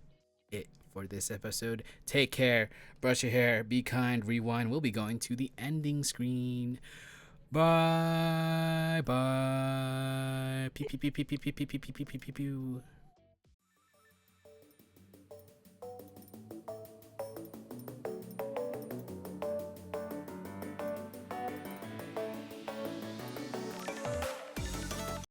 Speaker 2: it for this episode. Take care, brush your hair, be kind, rewind. We'll be going to the ending screen. Bye bye. Pew pew pew pew pew pew pew pew pew pew pew pew.